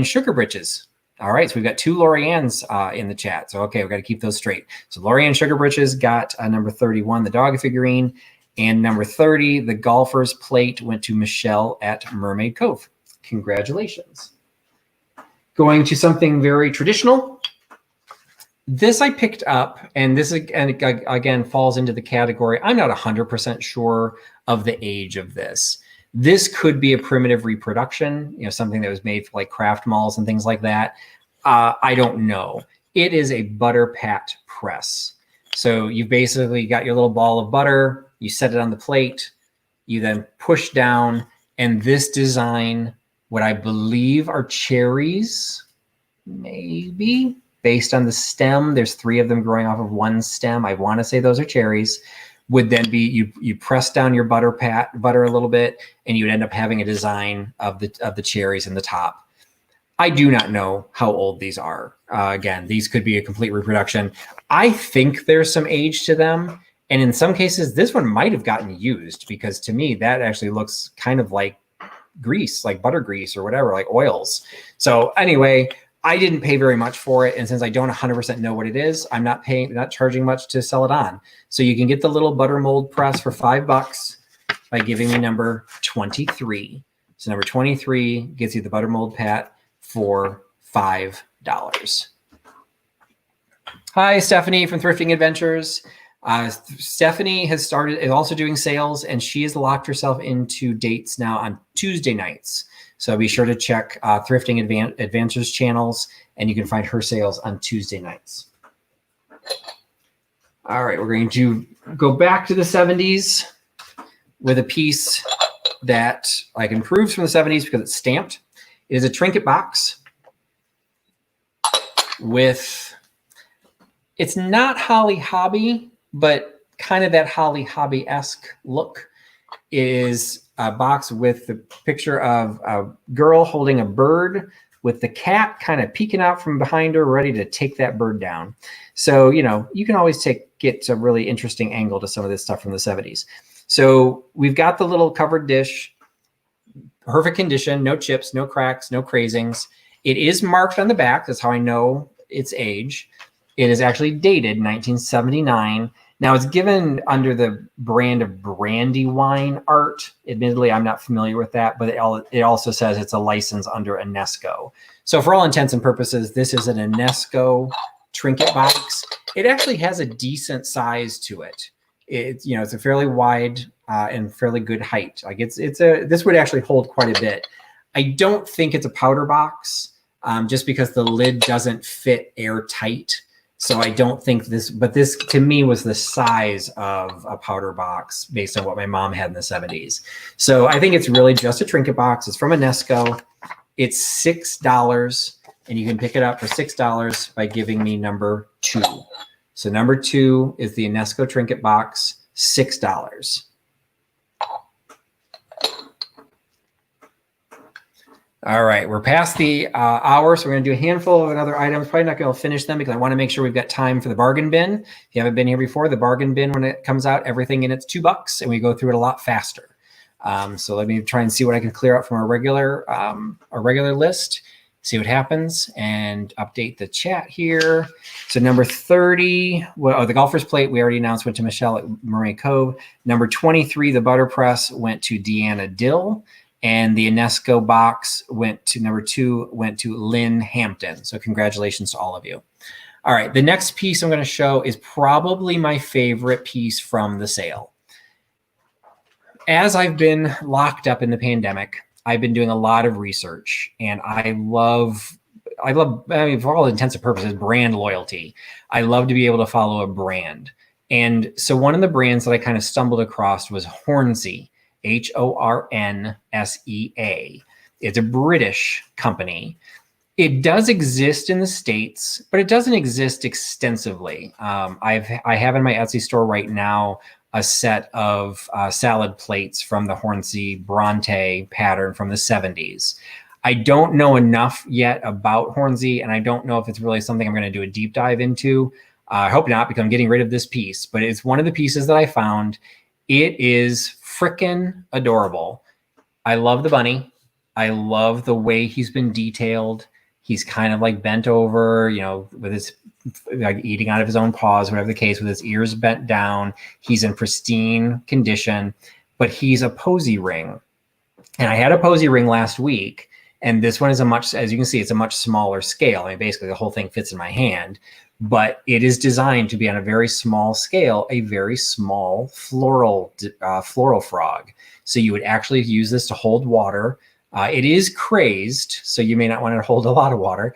Sugar Britches. All right, so we've got two Loriannes in the chat. So, okay, we've got to keep those straight. So Lorianne Sugar Britches got number 31, the dog figurine. And number 30, the golfer's plate, went to Michelle at Mermaid Cove. Congratulations. Going to something very traditional. This I picked up, and this again falls into the category. I'm not 100% sure of the age of this. This could be a primitive reproduction, something that was made for like craft malls and things like that. I don't know. It is a butter pat press. So you've basically got your little ball of butter. You set it on the plate. You then push down, and this design, what I believe are cherries, maybe. Based on the stem, there's 3 of them growing off of one stem. I want to say those are cherries. Would then be you press down your butter a little bit, and you would end up having a design of the cherries in the top. I do not know how old these are. Again, these could be a complete reproduction. I think there's some age to them, and in some cases, this one might have gotten used because to me that actually looks kind of like grease, like butter grease or whatever, like oils. So anyway. I didn't pay very much for it, and since I don't 100% know what it is, I'm not charging much to sell it on. So you can get the little butter mold press for $5 by giving me number 23. So number 23 gets you the butter mold pat for $5. Hi, Stephanie from Thrifting Adventures. Stephanie is also doing sales, and she has locked herself into dates now on Tuesday nights. So be sure to check Thrifting Adventures channels, and you can find her sales on Tuesday nights. All right, we're going to go back to the 70s with a piece that I can prove from the 70s because it's stamped. It is a trinket box with, it's not Holly Hobby, but kind of that Holly Hobby-esque look. is a box with the picture of a girl holding a bird with the cat kind of peeking out from behind her, ready to take that bird down. So, you know, you can always get a really interesting angle to some of this stuff from the 70s. So we've got the little covered dish, perfect condition, no chips, no cracks, no crazings. It is marked on the back. That's how I know its age. It is actually dated 1979. Now it's given under the brand of Brandywine Art. Admittedly, I'm not familiar with that, but it also says it's a license under UNESCO. So for all intents and purposes, this is an UNESCO trinket box. It actually has a decent size to it. It's a fairly wide and fairly good height. Like this would actually hold quite a bit. I don't think it's a powder box just because the lid doesn't fit airtight. So I don't think this, but this to me was the size of a powder box based on what my mom had in the 70s. So I think it's really just a trinket box. It's from UNESCO. It's $6 and you can pick it up for $6 by giving me number 2. So number 2 is the UNESCO trinket box, $6. All right, we're past the hour, so we're going to do a handful of other items. Probably not going to finish them because I want to make sure we've got time for the bargain bin. If you haven't been here before, the bargain bin, when it comes out, everything in it's $2, and we go through it a lot faster. So let me try and see what I can clear out from our regular list, see what happens, and update the chat here. So number 30, the golfer's plate, we already announced, went to Michelle at Murray Cove. Number 23, the butter press, went to Deanna Dill. And the UNESCO box went to number 2, went to Lynn Hampton. So congratulations to all of you. All right, the next piece I'm going to show is probably my favorite piece from the sale. As I've been locked up in the pandemic, I've been doing a lot of research, and I mean, for all intents and purposes, brand loyalty. I love to be able to follow a brand. And so one of the brands that I kind of stumbled across was Hornsey. Hornsea. It's a British company. It does exist in the States, but it doesn't exist extensively. I have in my Etsy store right now a set of salad plates from the Hornsey Bronte pattern from the 70s. I don't know enough yet about Hornsey, and I don't know if it's really something I'm going to do a deep dive into. I hope not, because I'm getting rid of this piece, but it's one of the pieces that I found. It is frickin' adorable. I love the bunny. I love the way he's been detailed. He's kind of like bent over, with his like eating out of his own paws, whatever the case, with his ears bent down. He's in pristine condition, but he's a posy ring. And I had a posy ring last week, and this one is as you can see, it's a much smaller scale. I mean, basically the whole thing fits in my hand. But it is designed to be on a very small scale, a very small floral frog. So you would actually use this to hold water. It is crazed, so you may not want to hold a lot of water,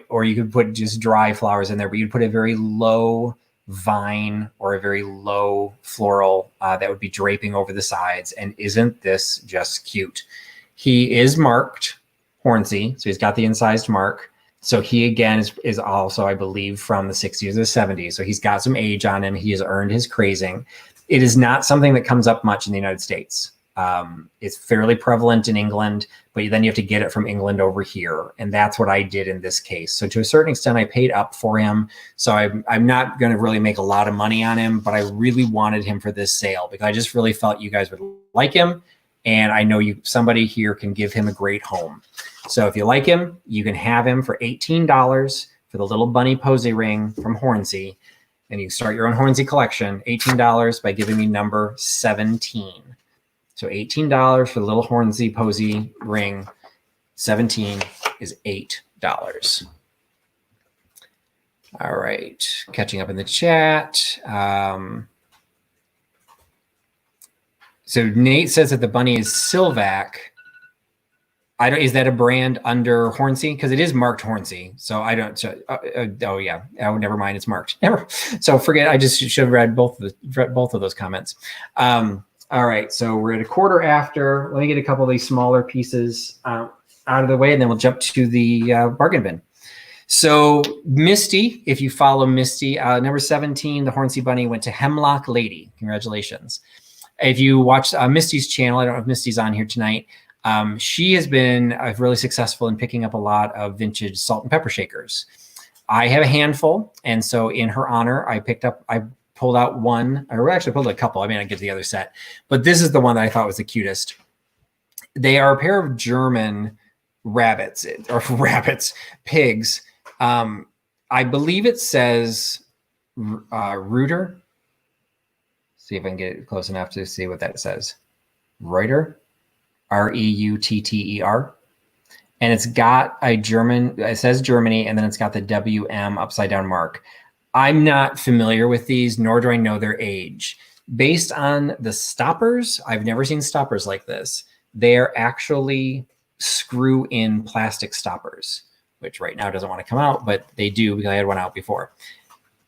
or you could put just dry flowers in there, but you'd put a very low vine or a very low floral that would be draping over the sides. And isn't this just cute? He is marked Hornsey, so he's got the incised mark. So he, again, is also, I believe, from the 60s or the 70s. So he's got some age on him. He has earned his crazing. It is not something that comes up much in the United States. It's fairly prevalent in England, but then you have to get it from England over here. And that's what I did in this case. So to a certain extent, I paid up for him. So I'm not going to really make a lot of money on him, but I really wanted him for this sale because I just really felt you guys would like him. And I know somebody here can give him a great home. So if you like him, you can have him for $18 for the little bunny posy ring from Hornsey. And you can start your own Hornsey collection, $18 by giving me number 17. So $18 for the little Hornsey posy ring. 17 is $8. All right, catching up in the chat. So Nate says that the bunny is Silvac. Is that a brand under Hornsey? Because it is marked Hornsey. So I don't. So, oh yeah. Oh, never mind. It's marked. Never. So forget. I just should have read both of those comments. All right. So we're at a quarter after. Let me get a couple of these smaller pieces out of the way, and then we'll jump to the bargain bin. So Misty, if you follow Misty, number 17, the Hornsey bunny went to Hemlock Lady. Congratulations. If you watch Misty's channel, I don't know if Misty's on here tonight. She has been really successful in picking up a lot of vintage salt and pepper shakers. I have a handful, and so in her honor, I pulled out one. I actually pulled a couple. I mean, I get the other set, but this is the one that I thought was the cutest. They are a pair of German pigs. I believe it says Reuter. See if I can get it close enough to see what that says. Reuter, Reutter. And it's got a German, it says Germany, and then it's got the WM upside down mark. I'm not familiar with these, nor do I know their age. Based on the stoppers, I've never seen stoppers like this. They're actually screw-in plastic stoppers, which right now doesn't want to come out, but they do because I had one out before.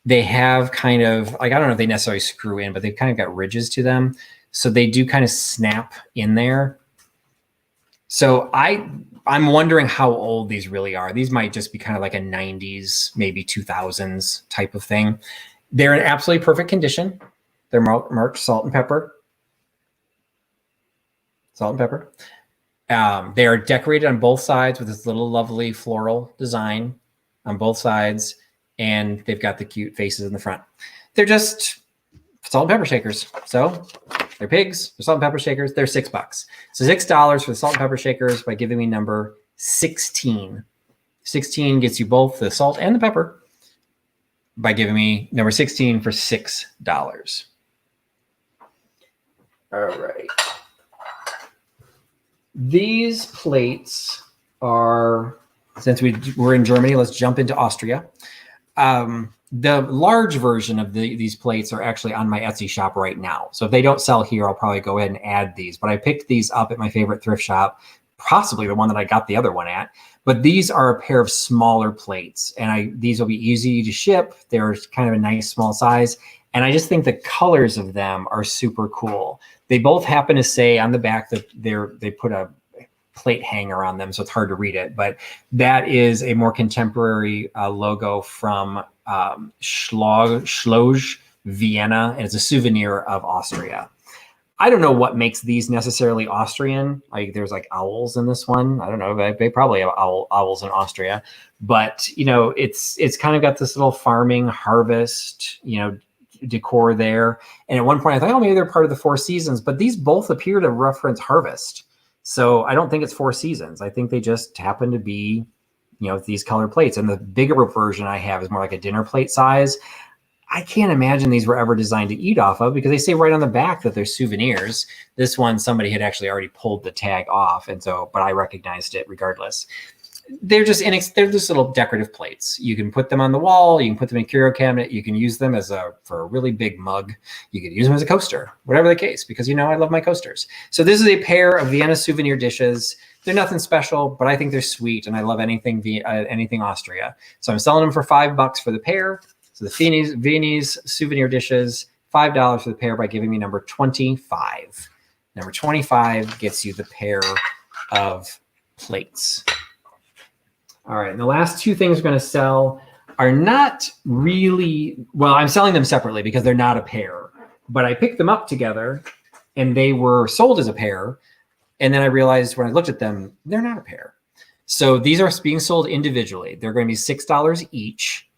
They have kind of, like, I don't know if they necessarily screw in, but they've kind of got ridges to them. So they do kind of snap in there. So I'm wondering how old these really are. These might just be kind of like a 90s, maybe 2000s type of thing. They're in absolutely perfect condition. They're marked salt and pepper. Salt and pepper. They are decorated on both sides with this little lovely floral design on both sides. And they've got the cute faces in the front. They're just salt and pepper shakers. So they're pigs, they're salt and pepper shakers, they're $6. So $6 for the salt and pepper shakers by giving me number 16. 16 gets you both the salt and the pepper by giving me number 16 for $6. All right. These plates are, since we're in Germany, let's jump into Austria. The large version of these plates are actually on my Etsy shop right now. So if they don't sell here, I'll probably go ahead and add these. But I picked these up at my favorite thrift shop, possibly the one that I got the other one at. But these are a pair of smaller plates, and these will be easy to ship. They're kind of a nice small size. And I just think the colors of them are super cool. They both happen to say on the back that they put a plate hanger on them, so it's hard to read it. But that is a more contemporary logo from Schloge, Vienna, and it's a souvenir of Austria. I don't know what makes these necessarily Austrian. Like, there's like owls in this one. I don't know. They probably have owls in Austria, but you know, it's kind of got this little farming harvest, you know, decor there. And at one point I thought, oh, maybe they're part of the Four Seasons, but these both appear to reference harvest. So I don't think it's Four Seasons. I think they just happen to be, you know, these color plates. And the bigger version I have is more like a dinner plate size. I can't imagine these were ever designed to eat off of, because they say right on the back that they're souvenirs. This one, somebody had actually already pulled the tag off. And so, but I recognized it regardless. They're just little decorative plates. You can put them on the wall. You can put them in a curio cabinet. You can use them for a really big mug. You could use them as a coaster, whatever the case, because, you know, I love my coasters. So this is a pair of Vienna souvenir dishes. They're nothing special, but I think they're sweet, and I love anything Austria. So I'm selling them for $5 for the pair. So the Viennese souvenir dishes, $5 for the pair by giving me number 25. Number 25 gets you the pair of plates. All right, and the last two things we're going to sell are not really, well, I'm selling them separately because they're not a pair, but I picked them up together and they were sold as a pair. And then I realized when I looked at them, they're not a pair. So these are being sold individually. They're going to be $6 each.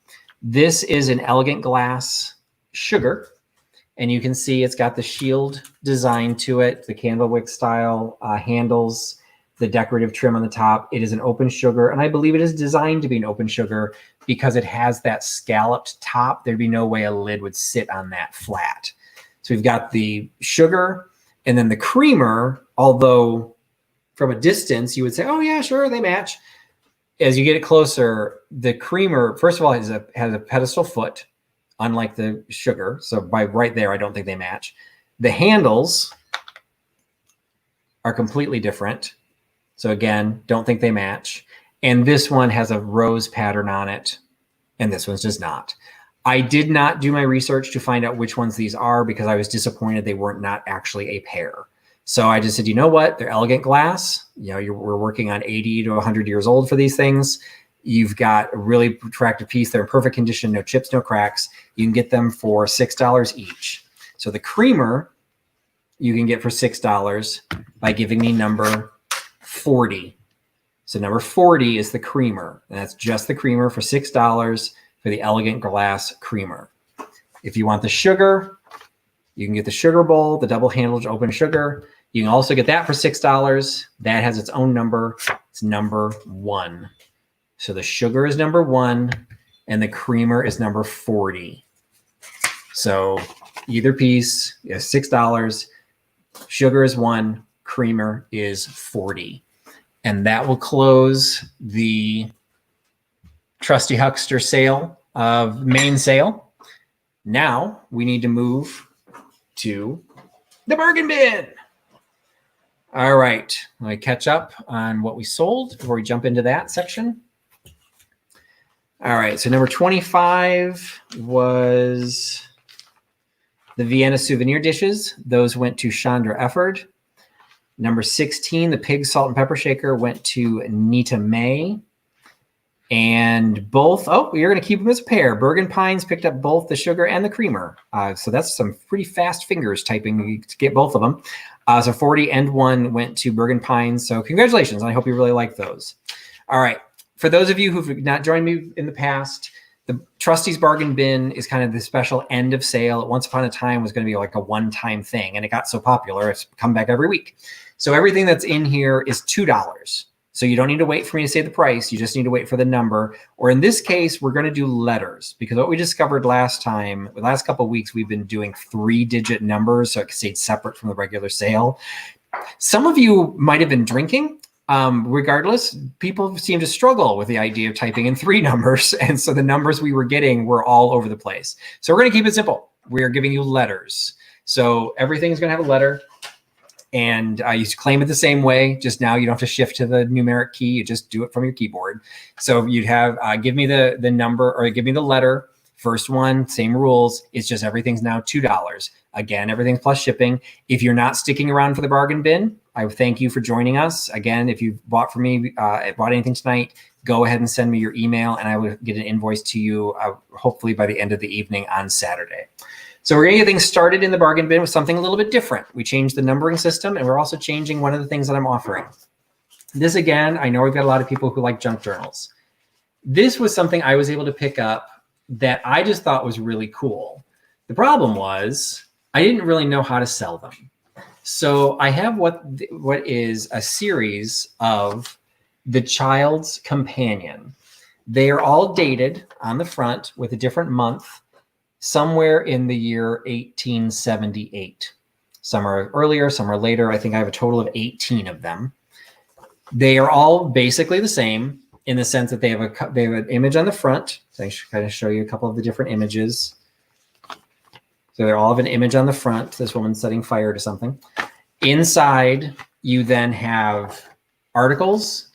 This is an elegant glass sugar, and you can see it's got the shield design to it, the candlewick style handles, the decorative trim on the top. It is an open sugar, and I believe it is designed to be an open sugar because it has that scalloped top. There'd be no way a lid would sit on that flat. So we've got the sugar, and then the creamer, although from a distance you would say, oh yeah, sure, they match. As you get it closer, the creamer, first of all, has a pedestal foot, unlike the sugar. So by right there, I don't think they match. The handles are completely different. So again, don't think they match. And this one has a rose pattern on it, and this one's just not. I did not do my research to find out which ones these are because I was disappointed they weren't not actually a pair. So I just said, you know what? They're elegant glass. You know, we're working on 80 to 100 years old for these things. You've got a really attractive piece. They're in perfect condition, no chips, no cracks. You can get them for $6 each. So the creamer you can get for $6 by giving me number 40. So number 40 is the creamer, and that's just the creamer for $6 for the elegant glass creamer. If you want the sugar, you can get the sugar bowl, the double-handled open sugar. You can also get that for $6. That has its own number. It's number 1. So the sugar is number 1, and the creamer is number 40. So either piece is $6. Sugar is 1. Creamer is 40. And that will close the Trusty Huckster sale of main sale. Now we need to move to the bargain bin. All right, let me catch up on what we sold before we jump into that section. All right, so number 25 was the Vienna souvenir dishes. Those went to Chandra Efford. Number 16, the pig salt and pepper shaker, went to Nita May. And both, you're going to keep them as a pair. Bergen Pines picked up both the sugar and the creamer. So that's some pretty fast fingers typing to get both of them. So 40 and 1 went to Bergen Pines. So congratulations. I hope you really like those. All right. For those of you who've not joined me in the past, the Trusty's Bargain Bin is kind of the special end of sale. Once upon a time was going to be like a one-time thing, and it got so popular, it's come back every week. So everything that's in here is $2. So you don't need to wait for me to say the price. You just need to wait for the number. Or in this case, we're going to do letters, because what we discovered last time, the last couple of weeks, we've been doing 3-digit numbers, so it stayed separate from the regular sale. Some of you might have been drinking. Regardless, people seem to struggle with the idea of typing in 3 numbers. And so the numbers we were getting were all over the place. So we're going to keep it simple. We are giving you letters. So everything's going to have a letter. And you claim it the same way. Just now you don't have to shift to the numeric key. You just do it from your keyboard. So you'd have, give me the number, or give me the letter. First one, same rules. It's just everything's now $2. Again, everything's plus shipping. If you're not sticking around for the bargain bin, I thank you for joining us. Again, if you bought from me, bought anything tonight, go ahead and send me your email, and I will get an invoice to you hopefully by the end of the evening on Saturday. So we're going to get things started in the bargain bin with something a little bit different. We changed the numbering system, and we're also changing one of the things that I'm offering. This, again, I know we've got a lot of people who like junk journals. This was something I was able to pick up that I just thought was really cool. The problem was I didn't really know how to sell them. So I have what is a series of the Child's Companion. They are all dated on the front with a different month, somewhere in the year 1878. Some are earlier, some are later. I think I have a total of 18 of them. They are all basically the same in the sense that they have an image on the front. So I should kind of show you a couple of the different images. So they all have an image on the front. This woman's setting fire to something. Inside, you then have articles,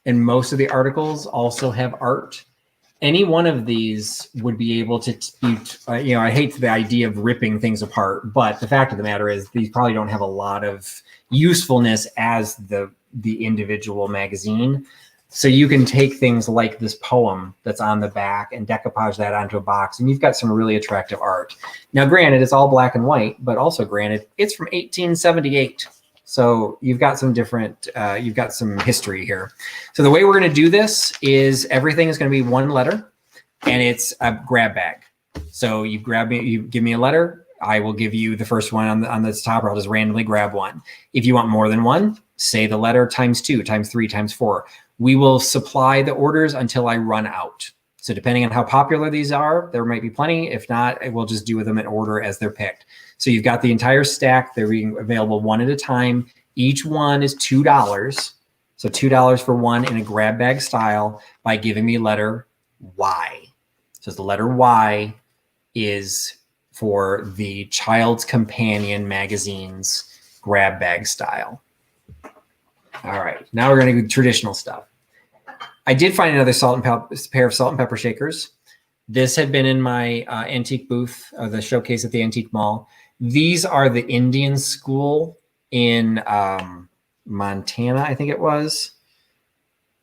and most of the articles also have art. Any one of these would be able to, I hate the idea of ripping things apart, but the fact of the matter is these probably don't have a lot of usefulness as the individual magazine. So you can take things like this poem that's on the back and decoupage that onto a box, and you've got some really attractive art. Now, granted, it's all black and white, but also granted, it's from 1878. So you've got some different, you've got some history here. So the way we're going to do this is everything is going to be one letter, and it's a grab bag. So you give me a letter. I will give you the first one on the top, or I'll just randomly grab one. If you want more than one, say the letter times 2, times 3, times 4. We will supply the orders until I run out. So depending on how popular these are, there might be plenty. If not, we'll just do them in order as they're picked. So you've got the entire stack. They're being available one at a time. Each one is $2. So $2 for one in a grab bag style by giving me letter Y. So the letter Y is for the Child's Companion magazine's grab bag style. All right, now we're going to do traditional stuff. I did find another pair of salt and pepper shakers. This had been in my antique booth, the showcase at the Antique Mall. These are the Indian School in Montana, I think it was.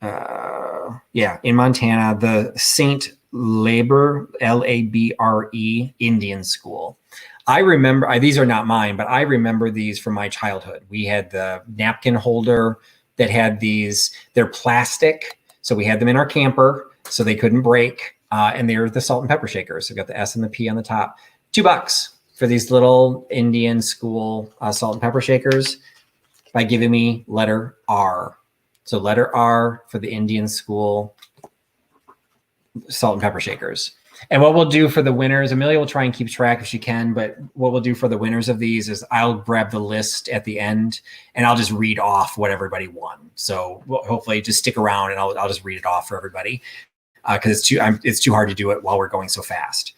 Yeah, in Montana, the Saint Labre, Labre, Indian School. I remember, these are not mine, but I remember these from my childhood. We had the napkin holder that had these, they're plastic. So we had them in our camper so they couldn't break. And they're the salt and pepper shakers. So we've got the S and the P on the top. $2 for these little Indian school salt and pepper shakers by giving me letter R. So letter R for the Indian school salt and pepper shakers. And what we'll do for the winners, Amelia will try and keep track if she can, but what we'll do for the winners of these is I'll grab the list at the end and I'll just read off what everybody won. So hopefully just stick around and I'll just read it off for everybody because it's too hard to do it while we're going so fast.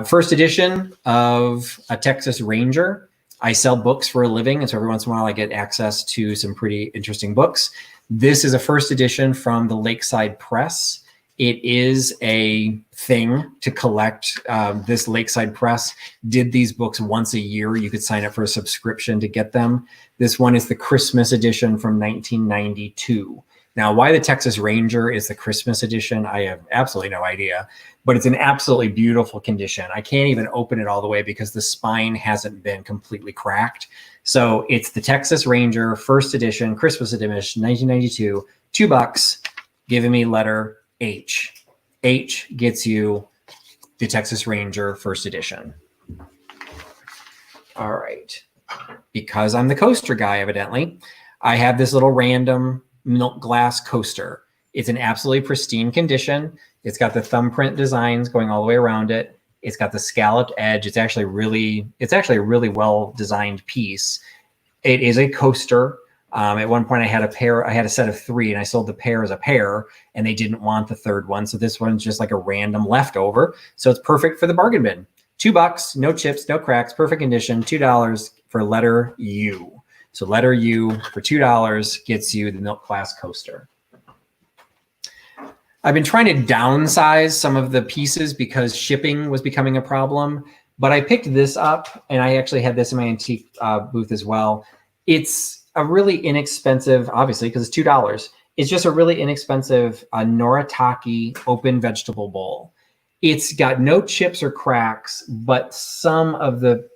First edition of a Texas Ranger. I sell books for a living, and so every once in a while I get access to some pretty interesting books. This is a first edition from the Lakeside Press. It is a thing to collect. This Lakeside Press did these books once a year. You could sign up for a subscription to get them. This one is the Christmas edition from 1992. Now, why the Texas Ranger is the Christmas edition, I have absolutely no idea, but it's in absolutely beautiful condition. I can't even open it all the way because the spine hasn't been completely cracked. So it's the Texas Ranger first edition, Christmas edition, 1992, $2, giving me letter H. H gets you the Texas Ranger first edition. All right. Because I'm the coaster guy, evidently, I have this little random milk glass coaster. It's in absolutely pristine condition. It's got the thumbprint designs going all the way around it. It's got the scalloped edge. It's actually a really well designed piece. It is a coaster. At one point I had a set of 3 and I sold the pair as a pair and they didn't want the third one. So this one's just like a random leftover. So it's perfect for the bargain bin. $2, no chips, no cracks, perfect condition, $2 for letter U. So letter U for $2 gets you the milk glass coaster. I've been trying to downsize some of the pieces because shipping was becoming a problem, but I picked this up and I actually had this in my antique booth as well. It's a really inexpensive, obviously, because it's $2. It's just a really inexpensive Noritake open vegetable bowl. It's got no chips or cracks, but some of the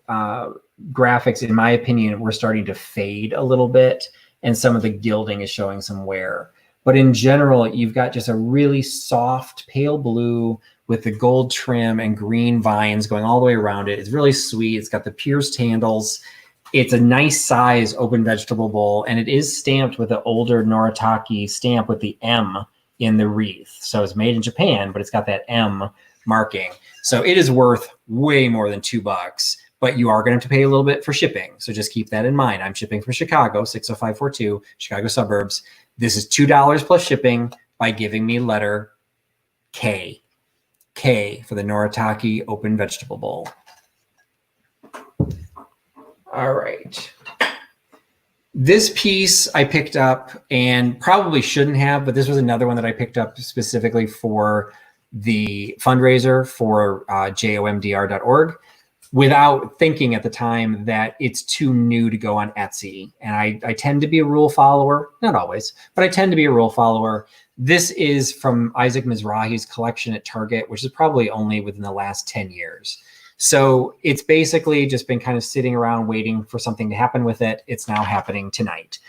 graphics, in my opinion, were starting to fade a little bit, and some of the gilding is showing some wear. But in general, you've got just a really soft pale blue with the gold trim and green vines going all the way around it. It's really sweet. It's got the pierced handles. It's a nice size open vegetable bowl, and it is stamped with an older Noritake stamp with the M in the wreath. So it's made in Japan, but it's got that M marking. So it is worth way more than $2, but you are going to have to pay a little bit for shipping. So just keep that in mind. I'm shipping from Chicago, 60542, Chicago suburbs. This is $2 plus shipping by giving me letter K. K for the Noritake open vegetable bowl. All right. This piece I picked up and probably shouldn't have, but this was another one that I picked up specifically for the fundraiser for jomdr.org without thinking at the time that it's too new to go on Etsy. And I tend to be a rule follower, not always, but I tend to be a rule follower. This is from Isaac Mizrahi's collection at Target, which is probably only within the last 10 years. So it's basically just been kind of sitting around waiting for something to happen with it. It's now happening tonight.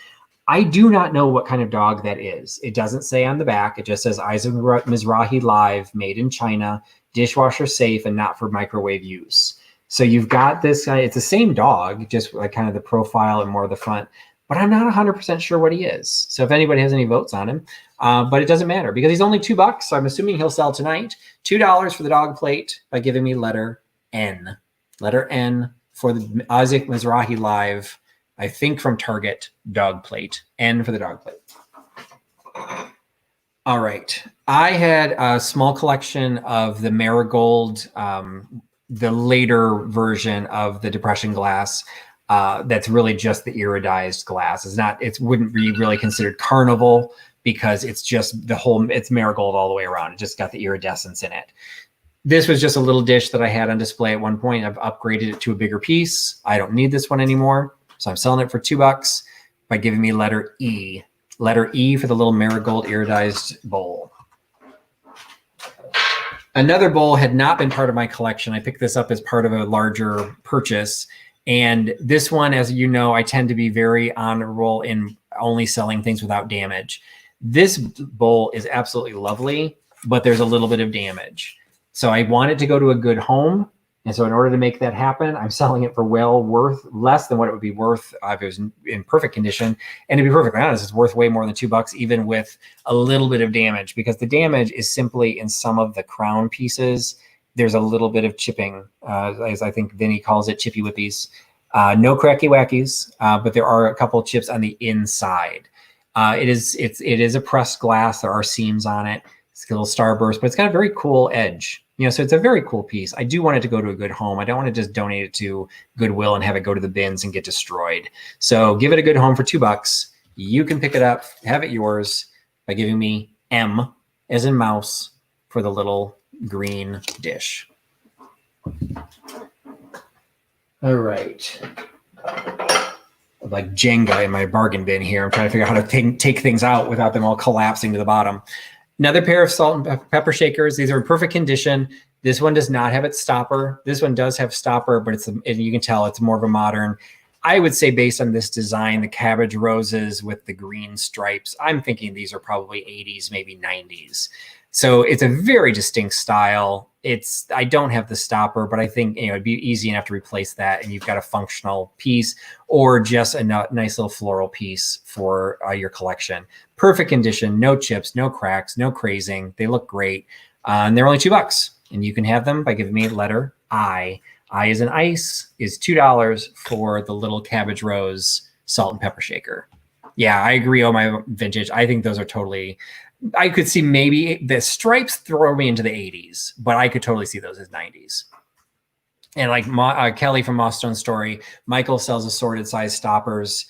I do not know what kind of dog that is. It doesn't say on the back. It just says Isaac Mizrahi Live, made in China, dishwasher safe, and not for microwave use. So you've got this guy. It's the same dog, just like kind of the profile and more of the front. But I'm not 100% sure what he is. So if anybody has any votes on him, but it doesn't matter because he's only $2. So I'm assuming he'll sell tonight. $2 for the dog plate by giving me letter N. Letter N for the Isaac Mizrahi Live, I think from Target, dog plate. N for the dog plate. All right. I had a small collection of the Marigold, the later version of the Depression glass. That's really just the iridized glass. It wouldn't be really considered Carnival because it's just it's Marigold all the way around. It just got the iridescence in it. This was just a little dish that I had on display at one point. I've upgraded it to a bigger piece. I don't need this one anymore. So I'm selling it for $2 by giving me letter E. Letter E for the little Marigold iridized bowl. Another bowl had not been part of my collection. I picked this up as part of a larger purchase. And this one, as you know, I tend to be very honorable in only selling things without damage. This bowl is absolutely lovely, but there's a little bit of damage. So I wanted to go to a good home. And so in order to make that happen, I'm selling it for worth less than what it would be worth if it was in perfect condition. And to be perfectly honest, it's worth way more than $2, even with a little bit of damage, because the damage is simply in some of the crown pieces. There's a little bit of chipping, as I think Vinny calls it, chippy whippies. No cracky wackies, but there are a couple of chips on the inside. It is a pressed glass. There are seams on it. It's a little starburst, but it's got a very cool edge. So it's a very cool piece. I do want it to go to a good home. I don't want to just donate it to Goodwill and have it go to the bins and get destroyed. So give it a good home for $2. You can pick it up, have it yours by giving me M as in mouse for the little green dish. All right. I'm like Jenga in my bargain bin here. I'm trying to figure out how to take things out without them all collapsing to the bottom. Another pair of salt and pepper shakers. These are in perfect condition. This one does not have its stopper. This one does have stopper, but you can tell it's more of a modern. I would say based on this design, the cabbage roses with the green stripes, I'm thinking these are probably 80s, maybe 90s. So it's a very distinct style. I don't have the stopper, but I think it'd be easy enough to replace that, and you've got a functional piece or just a nice little floral piece for your collection. Perfect condition, no chips, no cracks, no crazing. They look great, and they're only $2, and you can have them by giving me letter I. I as in ice is $2 for the little cabbage rose salt and pepper shaker. Yeah, I agree. Oh, my vintage. I think those are totally. I could see maybe the stripes throw me into the 80s, but I could totally see those as 90s. And like Kelly from Moss Stone Story, Michael sells assorted size stoppers.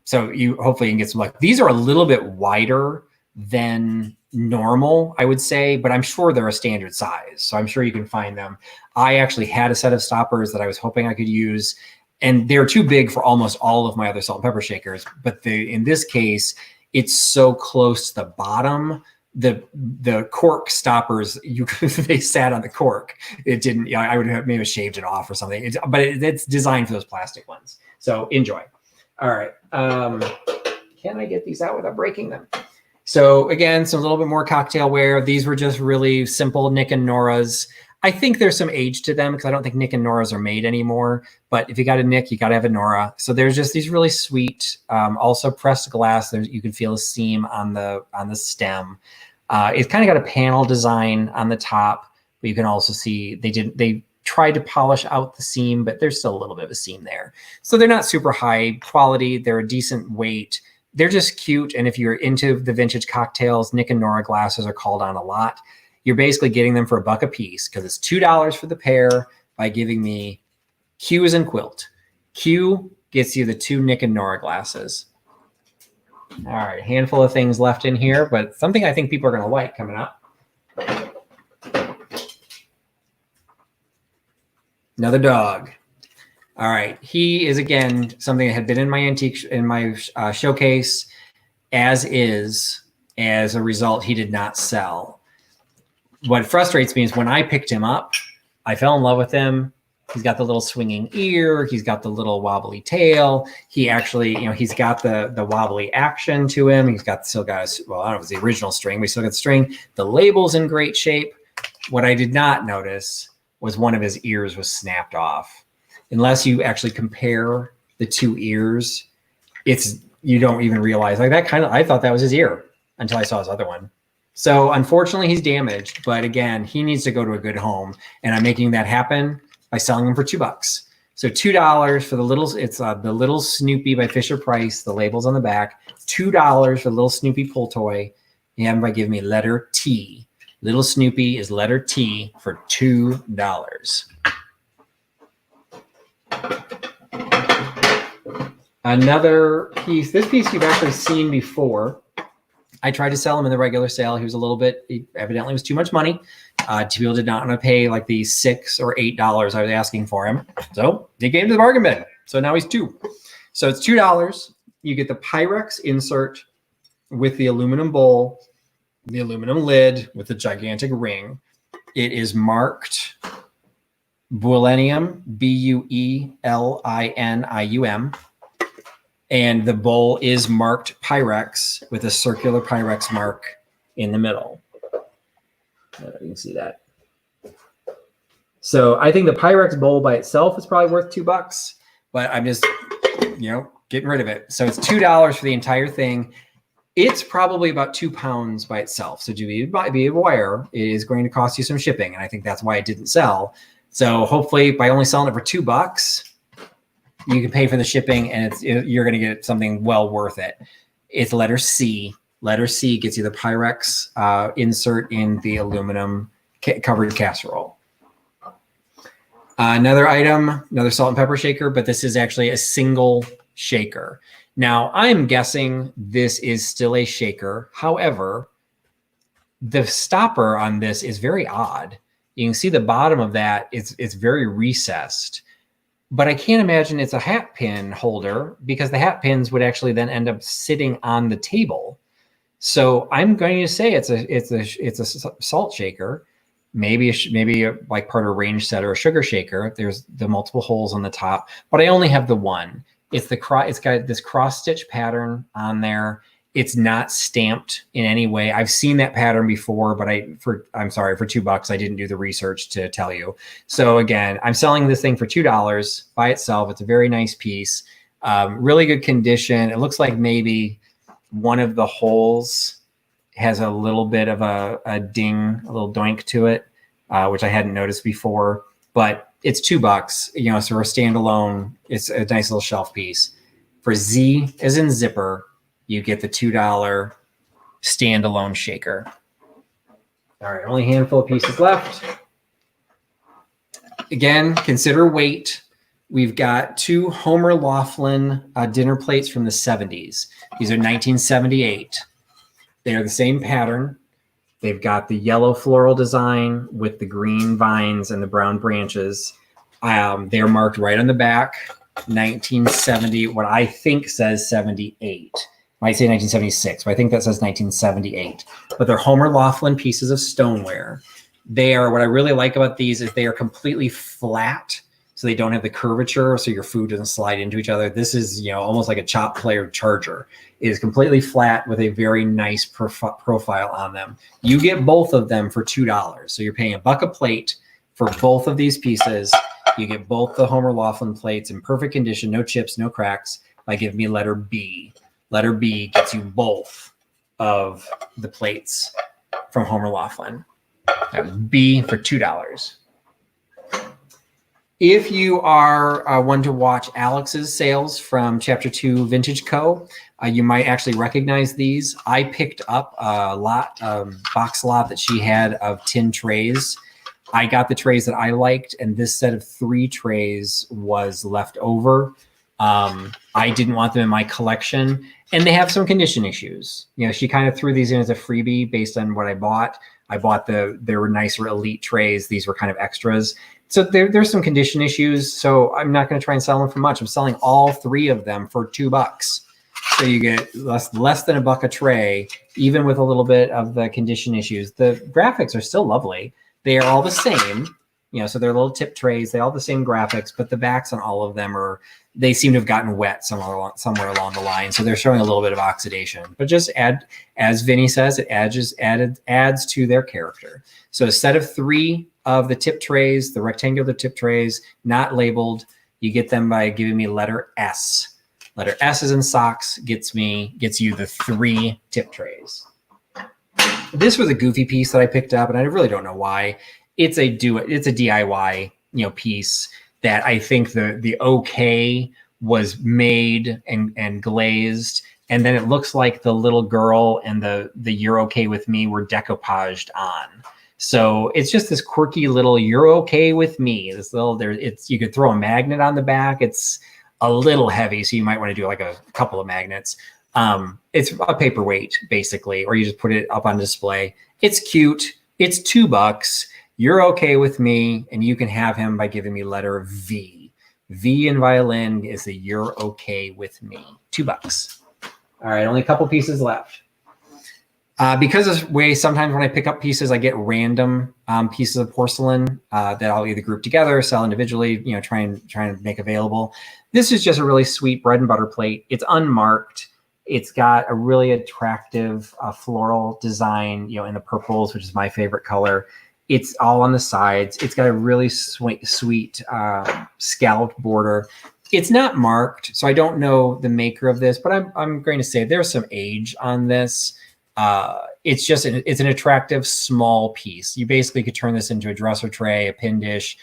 So you hopefully can get some luck. These are a little bit wider than normal, I would say, but I'm sure they're a standard size. So I'm sure you can find them. I actually had a set of stoppers that I was hoping I could use, and they're too big for almost all of my other salt and pepper shakers. But in this case, it's so close to the bottom. The cork stoppers, they sat on the cork. It didn't. I would have maybe shaved it off or something. But it's designed for those plastic ones. So enjoy. All right. Can I get these out without breaking them? So again, some little bit more cocktailware. These were just really simple Nick and Nora's. I think there's some age to them because I don't think Nick and Nora's are made anymore. But if you got a Nick, you got to have a Nora. So there's just these really sweet, also pressed glass. You can feel a seam on the stem. It's kind of got a panel design on the top, but you can also see they tried to polish out the seam, but there's still a little bit of a seam there. So they're not super high quality. They're a decent weight. They're just cute. And if you're into the vintage cocktails, Nick and Nora glasses are called on a lot. You're basically getting them for $1 a piece because it's $2 for the pair by giving me Q as in quilt. Q gets you the 2 Nick and Nora glasses. All right, handful of things left in here, but something I think people are going to like coming up. Another dog. All right, he is again something that had been in my showcase as a result he did not sell. What frustrates me is when I picked him up, I fell in love with him. He's got the little swinging ear. He's got the little wobbly tail. He actually, he's got the wobbly action to him. He's still got I don't know if it's the original string, but he's still got the string. The label's in great shape. What I did not notice was one of his ears was snapped off. Unless you actually compare the 2 ears, you don't even realize I thought that was his ear until I saw his other one. So unfortunately he's damaged, but again, he needs to go to a good home, and I'm making that happen by selling them for $2. So $2 for the little Snoopy by Fisher Price. The label's on the back. $2 for the little Snoopy pull toy. And by giving me letter T. Little Snoopy is letter T for $2. Another piece. This piece you've actually seen before. I tried to sell him in the regular sale. He evidently was too much money. People did not want to pay like the $6 or $8 I was asking for him. So they gave him to the bargain bin. So now he's $2. So it's $2. You get the Pyrex insert with the aluminum bowl, the aluminum lid with the gigantic ring. It is marked Buellinium, Buelinium. And the bowl is marked Pyrex with a circular Pyrex mark in the middle. You can see that. So I think the Pyrex bowl by itself is probably worth $2, but I'm just, getting rid of it. So it's $2 for the entire thing. It's probably about 2 pounds by itself. So to be aware, it is going to cost you some shipping. And I think that's why it didn't sell. So hopefully by only selling it for $2, you can pay for the shipping and you're going to get something well worth it. It's letter C. Letter C gets you the Pyrex insert in the aluminum covered casserole. Another item, another salt and pepper shaker, but this is actually a single shaker. Now, I'm guessing this is still a shaker. However, the stopper on this is very odd. You can see the bottom of that, it's very recessed. But I can't imagine it's a hat pin holder because the hat pins would actually then end up sitting on the table. So I'm going to say it's a salt shaker, maybe like part of a range set or a sugar shaker. There's the multiple holes on the top, but I only have the one. It's got this cross stitch pattern on there. It's not stamped in any way. I've seen that pattern before, but I'm sorry, for $2, I didn't do the research to tell you. So again, I'm selling this thing for $2 by itself. It's a very nice piece, really good condition. It looks like maybe one of the holes has a little bit of a ding, a little doink to it, which I hadn't noticed before, but it's $2, so for a standalone, it's a nice little shelf piece. For Z as in zipper, you get the $2 standalone shaker. All right, only a handful of pieces left. Again, consider weight. We've got 2 Homer Laughlin dinner plates from the 70s. These are 1978. They are the same pattern. They've got the yellow floral design with the green vines and the brown branches. They are marked right on the back, 1970, what I think says 78. Might say 1976, but I think that says 1978. But they're Homer Laughlin pieces of stoneware. They are, what I really like about these is they are completely flat, so they don't have the curvature, so your food doesn't slide into each other. This is, almost like a chop player charger. It is completely flat with a very nice profile on them. You get both of them for $2. So you're paying $1 a plate for both of these pieces. You get both the Homer Laughlin plates in perfect condition, no chips, no cracks, by giving me letter B. Letter B gets you both of the plates from Homer Laughlin. That was B for $2. If you are one to watch Alex's sales from Chapter 2 Vintage Co., you might actually recognize these. I picked up a box lot that she had of tin trays. I got the trays that I liked, and this set of 3 trays was left over. I didn't want them in my collection, and they have some condition issues. She kind of threw these in as a freebie based on what I bought. I bought there were nicer elite trays. These were kind of extras. So there's some condition issues. So I'm not going to try and sell them for much. I'm selling all 3 of them for $2. So you get less than $1 a tray, even with a little bit of the condition issues. The graphics are still lovely. They are all the same. So they're little tip trays. They all have the same graphics, but the backs on all of them they seem to have gotten wet somewhere along the line. So they're showing a little bit of oxidation, but just as Vinny says, it adds to their character. So a set of 3 of the tip trays, the rectangular tip trays, not labeled. You get them by giving me letter S. Letter S is in socks, gets you the 3 tip trays. This was a goofy piece that I picked up, and I really don't know why. It's a DIY, piece that I think the OK was made and glazed, and then it looks like the little girl and the "You're okay with me" were decoupaged on. So it's just this quirky little "You're okay with me." This little you could throw a magnet on the back. It's a little heavy, so you might want to do like a couple of magnets. It's a paperweight basically, or you just put it up on display. It's cute. It's $2. You're okay with me, and you can have him by giving me letter V. V in violin is the "You're okay with me." $2. All right, only a couple pieces left. Because of the way sometimes when I pick up pieces, I get random pieces of porcelain that I'll either group together, sell individually, try and make available. This is just a really sweet bread and butter plate. It's unmarked. It's got a really attractive floral design, in the purples, which is my favorite color. It's all on the sides. It's got a really sweet scalloped border. It's not marked, so I don't know the maker of this, but I'm going to say there's some age on this. It's an attractive small piece. You basically could turn this into a dresser tray, a pin dish,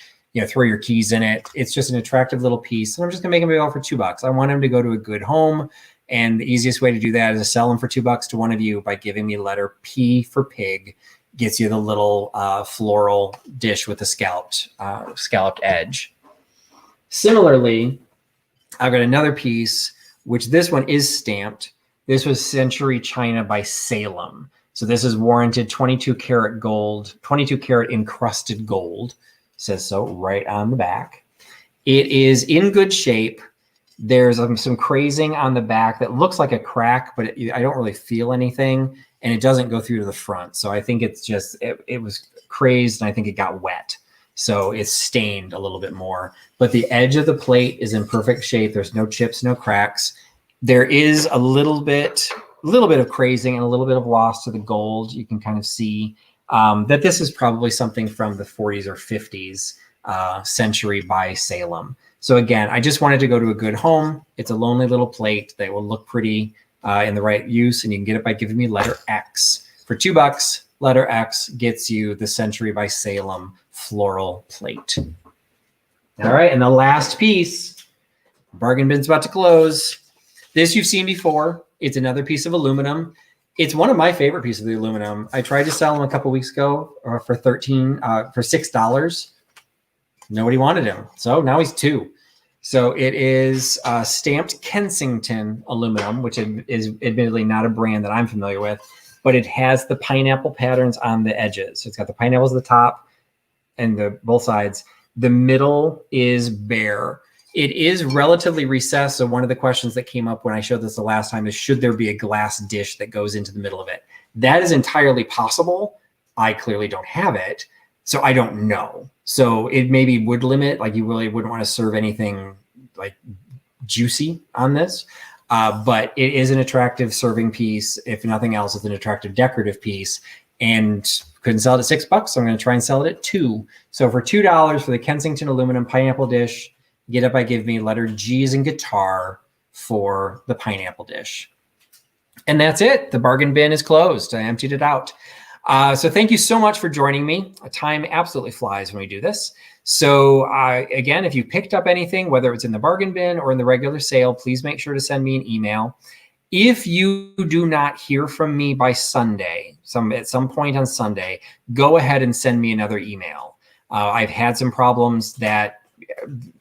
throw your keys in it. It's just an attractive little piece. And I'm just gonna make them available for $2. I want them to go to a good home. And the easiest way to do that is to sell them for $2 to one of you by giving me letter P for pig. Gets you the little floral dish with the scalloped edge. Similarly, I've got another piece, which this one is stamped. This was Century China by Salem. So this is warranted 22 karat gold, 22 karat encrusted gold. Says so right on the back. It is in good shape. There's some crazing on the back that looks like a crack, but I don't really feel anything, and it doesn't go through to the front. So I think it's just, it was crazed, and I think it got wet. So it's stained a little bit more. But the edge of the plate is in perfect shape. There's no chips, no cracks. There is a little bit of crazing and a little bit of loss to the gold. You can kind of see that this is probably something from the 40s or 50s, Century by Salem. So again, I just wanted to go to a good home. It's a lonely little plate that will look pretty in the right use, and you can get it by giving me letter X. For $2, letter X gets you the Century by Salem floral plate. All right, and the last piece, bargain bin's about to close. This you've seen before. It's another piece of aluminum. It's one of my favorite pieces of the aluminum. I tried to sell them a couple weeks ago for $6. Nobody wanted him, so now he's $2. So it is stamped Kensington aluminum, which is admittedly not a brand that I'm familiar with, but it has the pineapple patterns on the edges. So it's got the pineapples at the top and both sides. The middle is bare. It is relatively recessed. So one of the questions that came up when I showed this the last time is, should there be a glass dish that goes into the middle of it? That is entirely possible. I clearly don't have it, so I don't know. So it maybe would limit, like you really wouldn't want to serve anything like juicy on this. But it is an attractive serving piece. If nothing else, it's an attractive decorative piece. And couldn't sell it at $6, so I'm going to try and sell it at $2. So for $2 for the Kensington aluminum pineapple dish, get it by give me letter G as in guitar for the pineapple dish. And that's it. The bargain bin is closed. I emptied it out. So thank you so much for joining me. Time absolutely flies when we do this. So again, if you picked up anything, whether it's in the bargain bin or in the regular sale, please make sure to send me an email. If you do not hear from me by Sunday, at some point on Sunday, go ahead and send me another email. I've had some problems that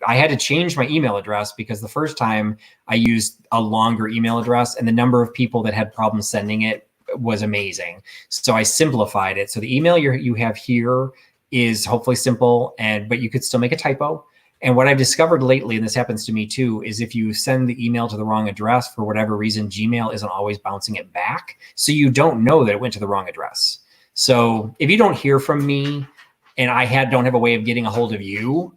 I had to change my email address because the first time I used a longer email address and the number of people that had problems sending it was amazing. So I simplified it. So the email you have here is hopefully simple, but you could still make a typo. And what I've discovered lately, and this happens to me too, is if you send the email to the wrong address, for whatever reason, Gmail isn't always bouncing it back. So you don't know that it went to the wrong address. So if you don't hear from me and don't have a way of getting a hold of you,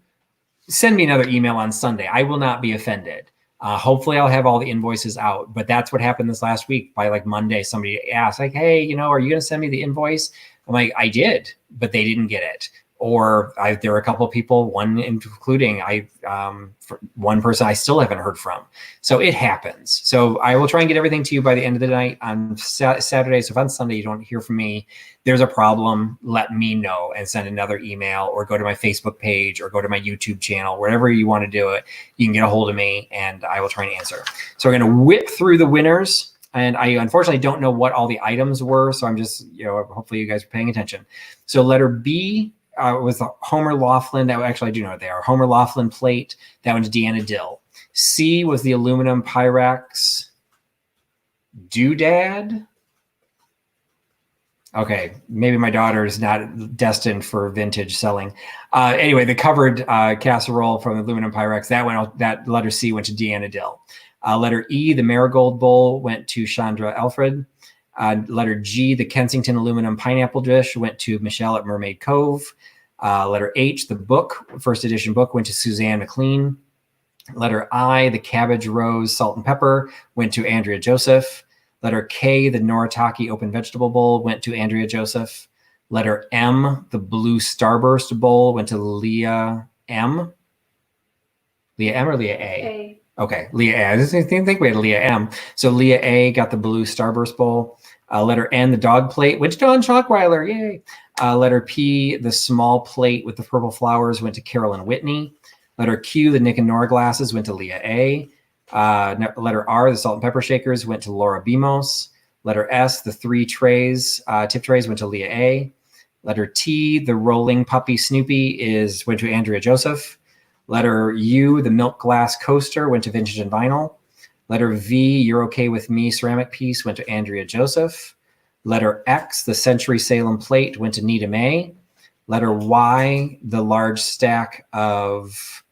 send me another email on Sunday. I will not be offended. Hopefully I'll have all the invoices out, but that's what happened this last week. By like Monday, somebody asked like, hey, are you going to send me the invoice? I'm like, I did, but they didn't get it. Or there were a couple of people, one including one person I still haven't heard from. So it happens. So I will try and get everything to you by the end of the night on Saturday. So if on Sunday you don't hear from me, there's a problem, let me know and send another email or go to my Facebook page or go to my YouTube channel, wherever you want to do it. You can get a hold of me and I will try and answer. So we're going to whip through the winners. And I unfortunately don't know what all the items were. So I'm just, hopefully you guys are paying attention. So letter B was the Homer Laughlin. Actually, I do know what they are. Homer Laughlin plate. That one's Deanna Dill. C was the aluminum Pyrex doodad. Okay, maybe my daughter is not destined for vintage selling. Anyway, the covered casserole from the aluminum Pyrex. That letter C went to Deanna Dill. Letter E, the marigold bowl, went to Chandra Alfred. Letter G, the Kensington aluminum pineapple dish went to Michelle at Mermaid Cove. Letter H, the book, first edition book, went to Suzanne McLean. Letter I, the cabbage rose salt and pepper, went to Andrea Joseph. Letter K, the Noritake open vegetable bowl, went to Andrea Joseph. Letter M, the blue starburst bowl, went to Leah M. Leah M or Leah A? Okay, Leah A. I didn't think we had Leah M. So Leah A got the blue starburst bowl. Letter N, the dog plate, went to Dawn Schockweiler. Yay. Letter P, the small plate with the purple flowers, went to Carolyn Whitney. Letter Q, the Nick and Nora glasses, went to Leah A. Letter R, the salt and pepper shakers, went to Laura Bimos. Letter S, the 3 trays, tip trays, went to Leah A. Letter T, the rolling puppy Snoopy went to Andrea Joseph. Letter U, the milk glass coaster, went to Vintage and Vinyl. Letter V, You're Okay With Me ceramic piece, went to Andrea Joseph. Letter X, the Century Salem plate, went to Nita May. Letter Y, the large stack of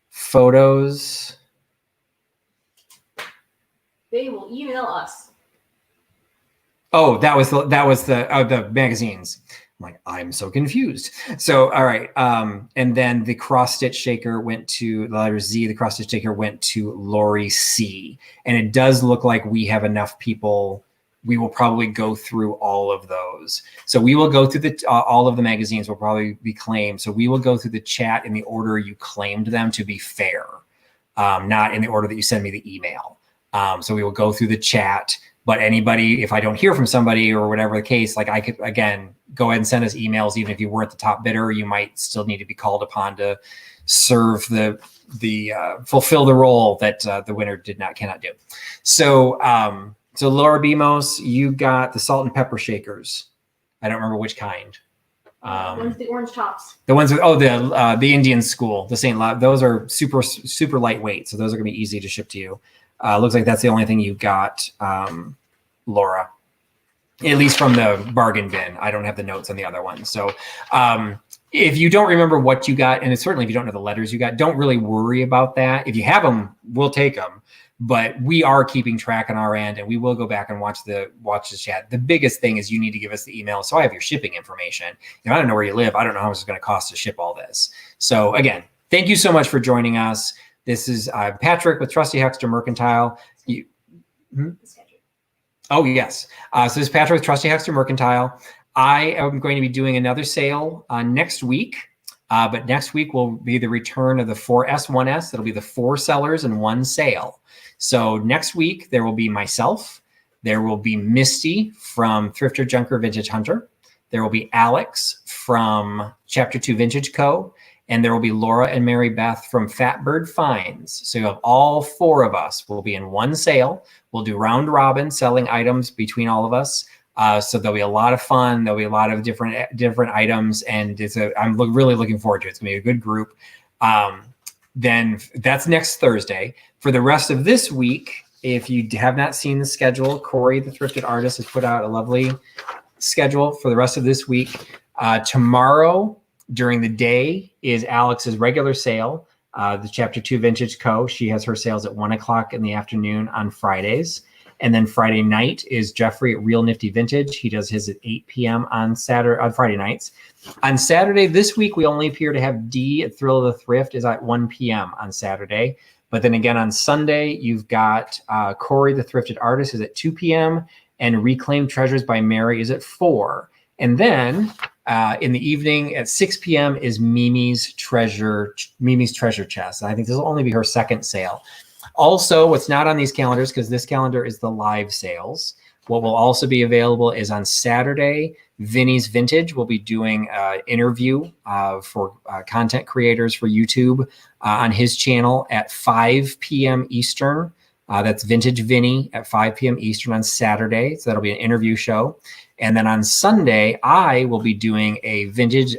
photos. They will email us. Oh, that was the magazines. I'm like, I'm so confused. So, all right. And then the cross stitch shaker went to the letter Z. The cross stitch shaker went to Lori C. And it does look like we have enough people. We will probably go through all of those. So we will go through all of the magazines will probably be claimed. So we will go through the chat in the order you claimed them, to be fair, not in the order that you send me the email. So we will go through the chat. But anybody, if I don't hear from somebody or whatever the case, like I could, again, go ahead and send us emails. Even if you weren't the top bidder, you might still need to be called upon to serve fulfill the role that the winner cannot do. So Laura Bimos, you got the salt and pepper shakers. I don't remember which kind. One's the orange tops. The ones with the Indian school, the St. Lot. Those are super lightweight, so those are gonna be easy to ship to you. Looks like that's the only thing you got, Laura, at least from the bargain bin. I don't have the notes on the other one. So if you don't remember what you got, and certainly if you don't know the letters you got, don't really worry about that. If you have them, we'll take them. But we are keeping track on our end, and we will go back and watch the chat. The biggest thing is you need to give us the email, so I have your shipping information. I don't know where you live. I don't know how much it's going to cost to ship all this. So again, thank you so much for joining us. This is Patrick with Trusty Huckster Mercantile. Oh, yes. So this is Patrick with Trusty Huckster Mercantile. I am going to be doing another sale next week. But next week will be the return of the 4S1S. That'll be the 4 sellers and 1 sale. So next week, there will be myself. There will be Misty from Thrifter Junker Vintage Hunter. There will be Alex from Chapter 2 Vintage Co. And there will be Laura and Mary Beth from Fatbird Finds. So you have all 4 of us will be in 1 sale. We'll do round robin selling items between all of us. So there'll be a lot of fun. There'll be a lot of different items, and I'm really looking forward to it. It's gonna be a good group. Then that's next Thursday. For the rest of this week, if you have not seen the schedule, Corey, the Thrifted Artist, has put out a lovely schedule for the rest of this week. Tomorrow during the day is Alex's regular sale, the Chapter 2 Vintage Co. She has her sales at 1 o'clock in the afternoon on Fridays. And then Friday night is Jeffrey at Real Nifty Vintage. He does his at 8 p.m. on Friday nights. On Saturday this week, we only appear to have D at Thrill of the Thrift is at 1 p.m. on Saturday. But then again, on Sunday, you've got Corey, the Thrifted Artist, is at 2 p.m. and Reclaimed Treasures by Mary is at 4. And then in the evening at 6 p.m. is Mimi's Treasure Chest. I think this will only be her second sale. Also, what's not on these calendars, because this calendar is the live sales, what will also be available is on Saturday, Vinny's Vintage will be doing an interview for content creators for YouTube on his channel at 5 p.m. Eastern. That's Vintage Vinny at 5 p.m. Eastern on Saturday. So that'll be an interview show. And then on Sunday, I will be doing a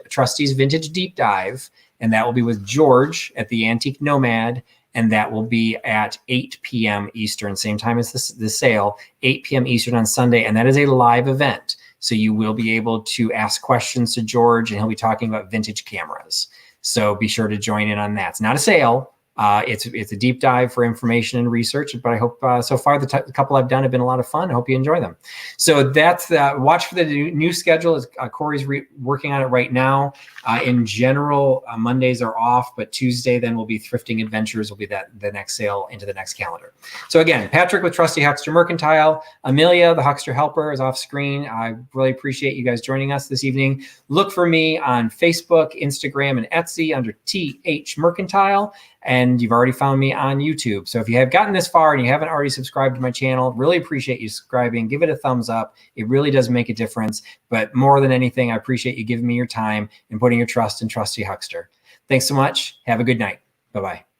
Trusty's Vintage Deep Dive, and that will be with George at the Antique Nomad. And that will be at 8 p.m. Eastern, same time as the sale, 8 p.m. Eastern on Sunday. And that is a live event. So you will be able to ask questions to George, and he'll be talking about vintage cameras. So be sure to join in on that. It's not a sale, It's a deep dive for information and research, but I hope so far the couple I've done have been a lot of fun. I hope you enjoy them. So that's watch for the new schedule. Corey's working on it right now. In general, Mondays are off, but Tuesday then will be Thrifting Adventures will be the next sale into the next calendar. So again, Patrick with Trusty Huckster Mercantile, Amelia, the Huckster Helper, is off screen. I really appreciate you guys joining us this evening. Look for me on Facebook, Instagram, and Etsy under TH Mercantile. And you've already found me on YouTube. So if you have gotten this far and you haven't already subscribed to my channel, really appreciate you subscribing. Give it a thumbs up. It really does make a difference. But more than anything, I appreciate you giving me your time and putting your trust in Trusty Huckster. Thanks so much. Have a good night. Bye-bye.